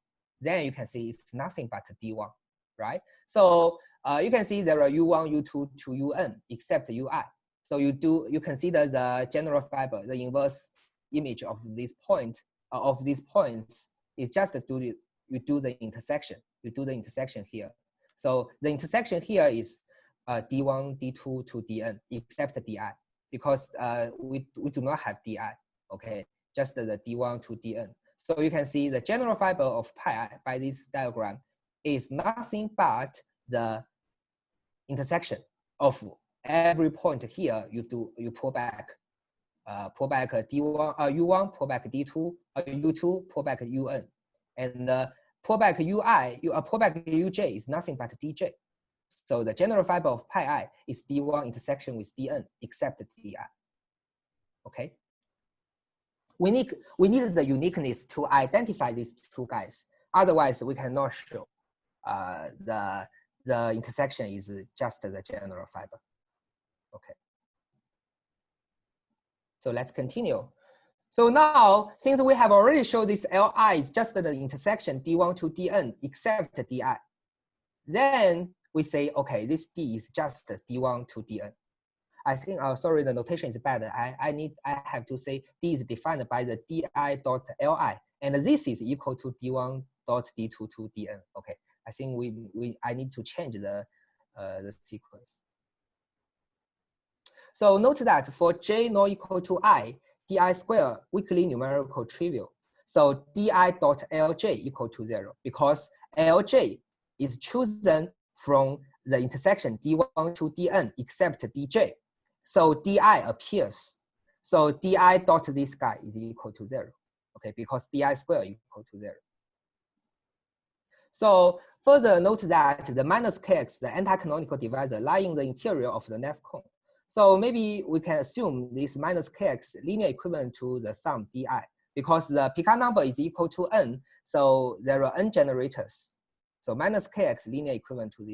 A: Then you can see it's nothing but d1, right? So you can see there are u1, u2 to un except ui. So you consider the general fiber, the inverse image of this point of these points is just you do the intersection. You do the intersection here. So the intersection here is d1, d2 to dn except di because we do not have di. Okay, just the d1 to dn. So you can see the general fiber of pi I by this diagram is nothing but the intersection of every point here. You pull back d1, u1, pull back d2, u2, pull back un, and pull back ui, pull back uj is nothing but dj. So the general fiber of pi I is d1 intersection with dn except di. Okay. We need the uniqueness to identify these two guys. Otherwise, we cannot show the intersection is just the general fiber. Okay. So let's continue. So now, since we have already shown this Li is just the intersection d1 to dn except di, then we say, okay, this d is just d1 to dn. I think, sorry, the notation is bad. I have to say d is defined by the di dot li, and this is equal to d1 dot d2 to dn. Okay, I think I need to change the sequence. So note that for j not equal to I, di square weakly numerical trivial. So di dot lj equal to 0 because lj is chosen from the intersection d1 to dn except dj. So di appears. So di dot this guy is equal to 0. Okay, because di square equal to 0. So further note that the minus kx, the anti-canonical divisor, lie in the interior of the NEF cone. So maybe we can assume this minus kx linear equivalent to the sum di because the Picard number is equal to n. So there are n generators. So minus kx linear equivalent to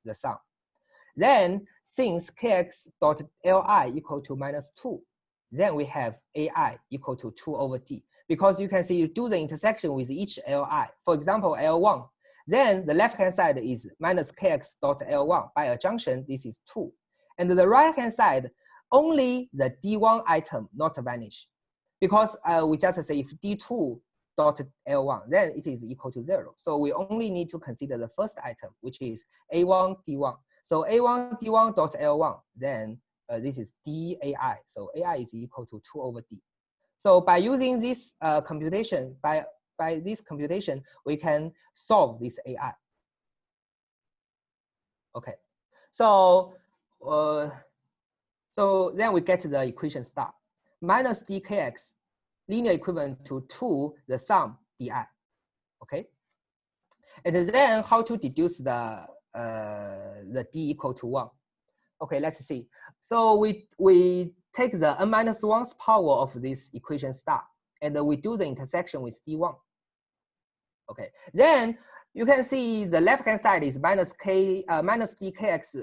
A: the sum. Then since kx dot li equal to -2, then we have ai equal to 2 over d. Because you can see you do the intersection with each li. For example, L1. Then the left-hand side is minus kx dot L1. By a junction, this is 2. And the right-hand side, only the D1 item not vanish. Because we just say if D2 dot L1, then it is equal to 0. So we only need to consider the first item, which is A1, D1. So A1, D1 dot L1, then this is DAI. So AI is equal to 2 over D. So by using this computation, by this computation, we can solve this AI. Okay, so then we get the equation star. Minus dkx, linear equivalent to 2, the sum di. Okay, and then how to deduce the d equal to 1? Okay, let's see. So we take the n minus 1's power of this equation star, and we do the intersection with d1. Okay, then you can see the left-hand side is minus dkx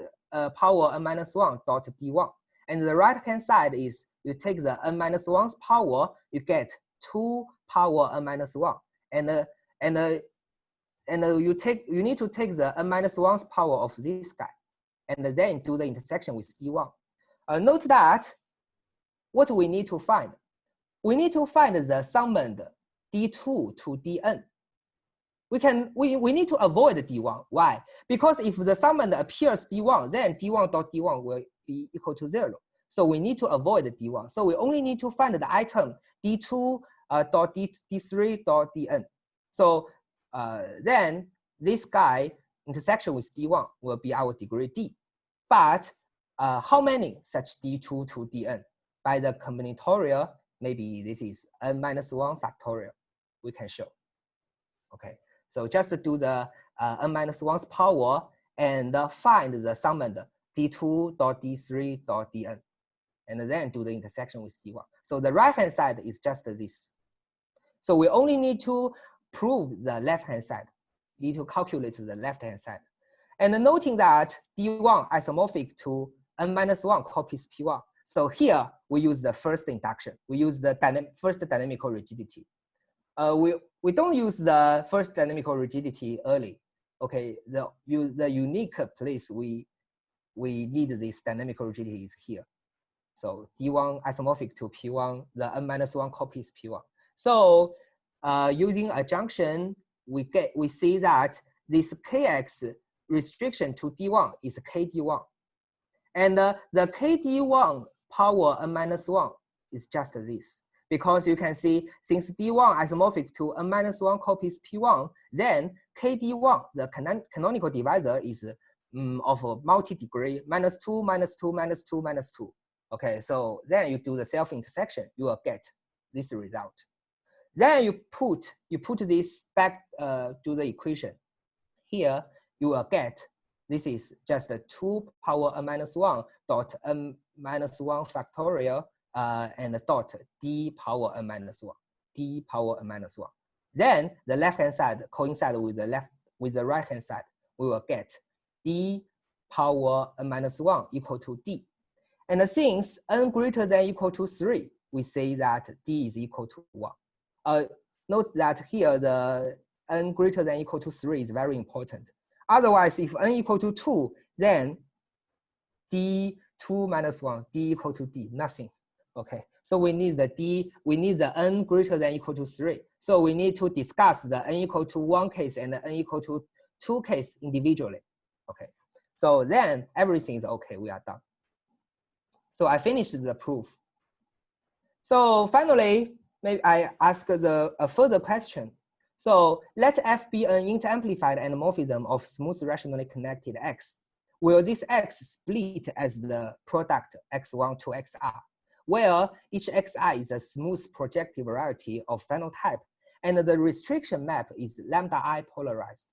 A: power n minus 1 dot d1, and the right-hand side is you take the n minus 1's power, you get 2 power n minus 1, and you need to take the n minus 1's power of this guy, and then do the intersection with d1. Note that what we need to find, we need to find the summand d2 to dn. We need to avoid d1. Why? Because if the summand appears d1, then d1 dot d1 will be equal to 0. So we need to avoid d1. So we only need to find the item d2 dot d3 dot dn. So then this guy intersection with d1 will be our degree d. But how many such d2 to dn? By the combinatorial, maybe this is n minus 1 factorial, we can show. Okay, so just do the n minus 1's power and find the summand d2 dot d3 dot dn, and then do the intersection with d1. So the right-hand side is just this. So we only need to prove the left-hand side. We need to calculate the left-hand side. And noting that d1 isomorphic to n minus 1 copies p1. So here we use the first induction. We use the first dynamical rigidity. We don't use the first dynamical rigidity early. Okay, the unique place we need this dynamical rigidity is here. So d1 isomorphic to p1, the n minus 1 copies p1. So using a junction, we see that this kx restriction to d1 is kd1, and the kd1 power n minus 1 is just this. Because you can see, since d1 isomorphic to n minus 1 copies p1, then kd1, the canonical divisor, is of a multi-degree -2, -2, -2, -2. Okay, so then you do the self-intersection, you will get this result. Then you put this back to the equation. Here you will get, this is just a 2 power n minus 1 dot n minus 1 factorial and dot d power n minus 1, d power n minus 1. Then the left-hand side coincide with the right-hand side. We will get d power n minus 1 equal to d. And since n greater than equal to 3, we say that d is equal to 1. Note that here the n greater than equal to 3 is very important. Otherwise, if n equal to 2, then d2 minus 1, d equal to d, nothing. Okay, so we need the n greater than equal to 3. So we need to discuss the n equal to 1 case and the n equal to 2 case individually. Okay, so then everything is okay, we are done. So I finished the proof. So finally, maybe I ask a further question. So let F be an inter-amplified anamorphism of smooth rationally connected X. Will this X split as the product X1 to XR, where each XI is a smooth projective variety of phenotype, and the restriction map is lambda I polarized?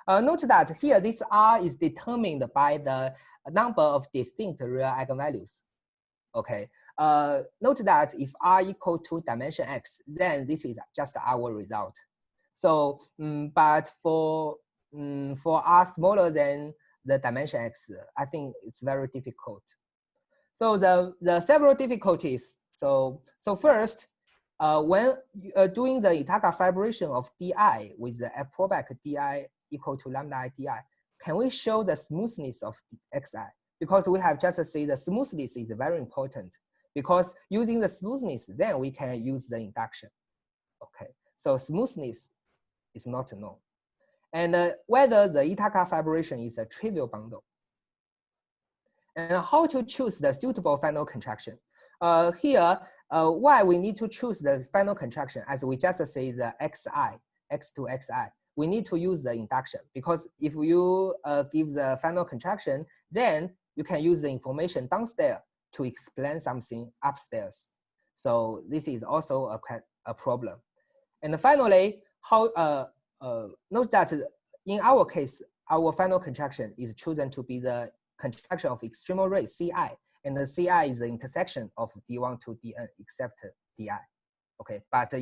A: Note that here this R is determined by the number of distinct real eigenvalues. Okay. Note that if R equal to dimension X, then this is just our result. So, but for R smaller than the dimension X, I think it's very difficult. So the several difficulties. So first, when doing the Itaga fibration of DI with the F pullback DI equal to lambda I di. Can we show the smoothness of xi? Because we have just said the smoothness is very important, because using the smoothness, then we can use the induction. Okay, so smoothness is not known. And whether the Ithaka fibration is a trivial bundle. And how to choose the suitable final contraction. Here, why we need to choose the final contraction, as we just say the xi, x to xi, we need to use the induction, because if you give the final contraction, then you can use the information downstairs to explain something upstairs. So this is also a problem. And finally, how note that in our case, our final contraction is chosen to be the contraction of extremal rate Ci, and the Ci is the intersection of d1 to dn except di. Okay, but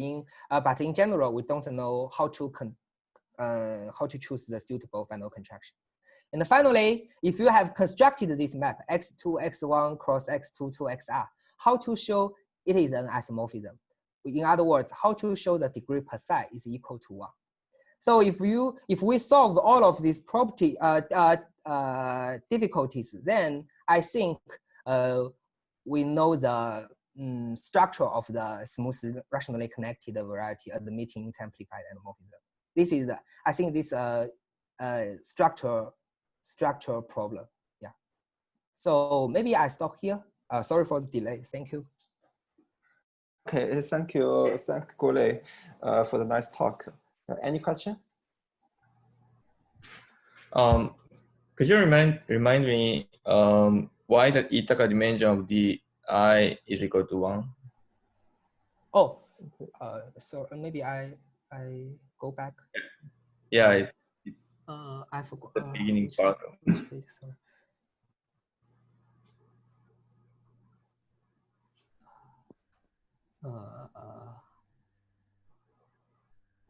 A: in general, we don't know how to choose the suitable final contraction. And finally, if you have constructed this map x2 x1 cross x2 to xr, how to show it is an isomorphism? In other words, how to show the degree per psi is equal to 1. So if we solve all of these property difficulties, then I think we know the structure of the smooth rationally connected variety admitting amplified anamorphism. This is I think this structure problem. Yeah. So maybe I stop here. Sorry for the delay. Thank you.
B: Okay, thank you, Guolei, for the nice talk. Any question?
E: Could you remind me why the Ithaka dimension of di is equal to 1?
A: Oh, so maybe I go back.
E: Yeah, it's
A: I forgot
E: the beginning part.
A: Which page? Sorry.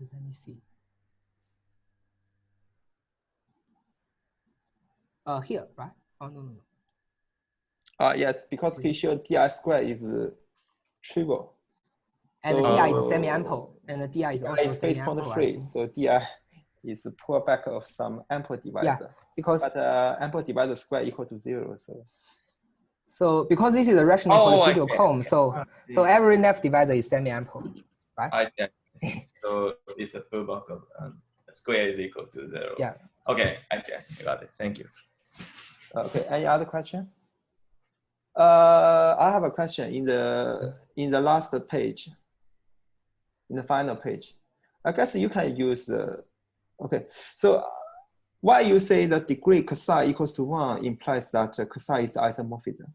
A: Let me see. Here, right? Oh, no.
B: Yes, because he showed di square is trivial.
A: And
B: so,
A: di is semi-ample, and the di is also
B: space
A: semi-ample.
B: point free, so di is a pullback of some ample divisor.
A: Yeah, because
B: but ample divisor square equal to 0.
A: So because this is a rational polyhedral comb, so every left divisor is semi-ample, right?
E: I see. So it's a pullback of square is equal to 0.
A: Yeah.
E: Okay, I got it. Thank you.
B: Okay, any other question? I have a question in the last page, in the final page. I guess you can use okay. So why you say the degree psi equals to 1 implies that psi is isomorphism?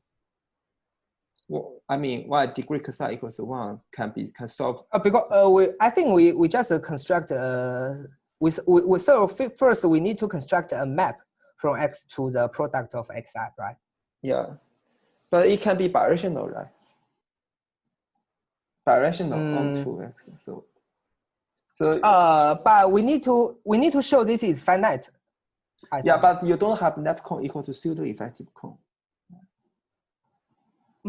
B: Well, I mean, why degree psi equals to 1 can solve?
A: Because I think we just construct so first we need to construct a map from x to the product of xi, right?
B: Yeah, but it can be birational, right? Birational onto x. So
A: but we need to show this is finite.
B: Yeah, but you don't have left cone equal to pseudo-effective cone.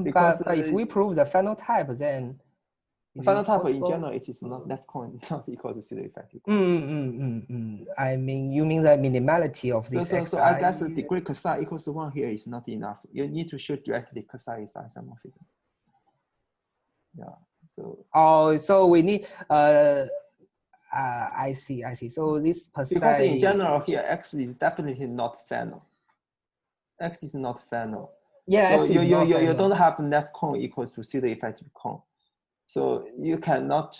A: Because but if we prove the phenotype, then
B: phenotype in general, it is not left cone not equal to pseudo-effective cone.
A: I mean, you mean the minimality of this xi?
B: So I guess the degree psi equals to 1 here is not enough. You need to show directly psi is isomorphism. Yeah.
A: So we need I see. So this per se,
B: because in general here, x is definitely not final. X is not final.
A: Yeah,
B: so you don't have left cone equals to pseudo-effective cone. So you cannot,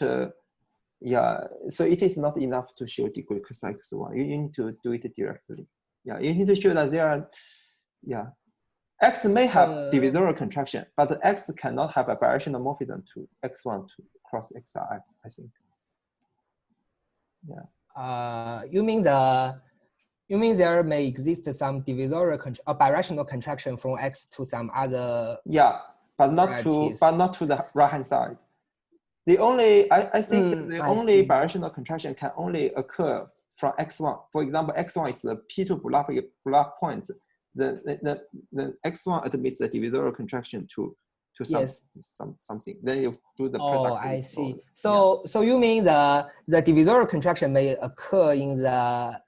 B: yeah. So it is not enough to show degree psi equals to 1. You need to do it directly. Yeah, you need to show that there are, yeah. X may have divisorial contraction, but X cannot have a birational morphism to X1 to cross XI, I think. Yeah.
A: You mean there may exist some divisorial birational contraction from X to some other?
B: Yeah, but not to the right hand side. The only I think the only birational contraction can only occur from X1. For example, X1 is the P2 block points. The X1 admits the divisorial contraction to something. Then you do the product.
A: Oh, I see. So you mean the divisorial contraction may occur in the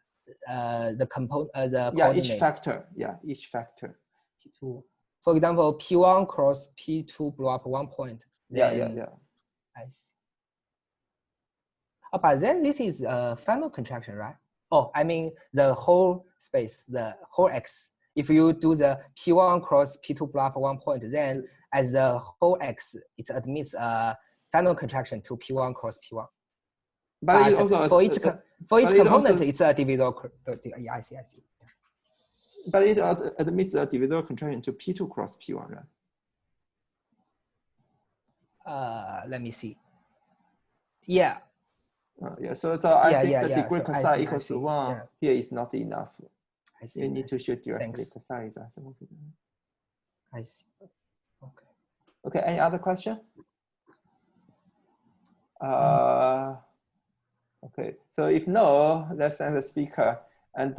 A: the component, the
B: Yeah,
A: coordinate.
B: each factor. Yeah, each factor.
A: P2. For example, P1 cross P2 blow up 1 point. Then,
B: yeah.
A: I see. Oh, but then this is a final contraction, right? Oh, I mean the whole space, the whole X. If you do the P1 cross P2 blow up 1 point, then as the whole X, it admits a final contraction to P1 cross P1.
B: But it also,
A: for each component, it's a divisor. Yeah, I see.
B: But it admits a divisor contraction to P2 cross P1,
A: right? Let me see. Yeah.
B: Yeah. So I think the degree per psi equals to 1 here is not enough.
A: I see.
B: You need to shoot directly
A: Thanks.
B: per psi.
A: I see. Okay.
B: Okay. Any other question? Okay. So if no, let's send the speaker. And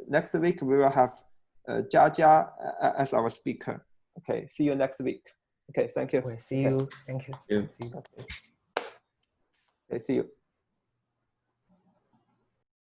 B: next week we will have Jia as our speaker. Okay. See you next week. Okay. Thank you.
A: Okay, see you. Thank you.
E: Yeah.
A: See you.
B: Okay. See you.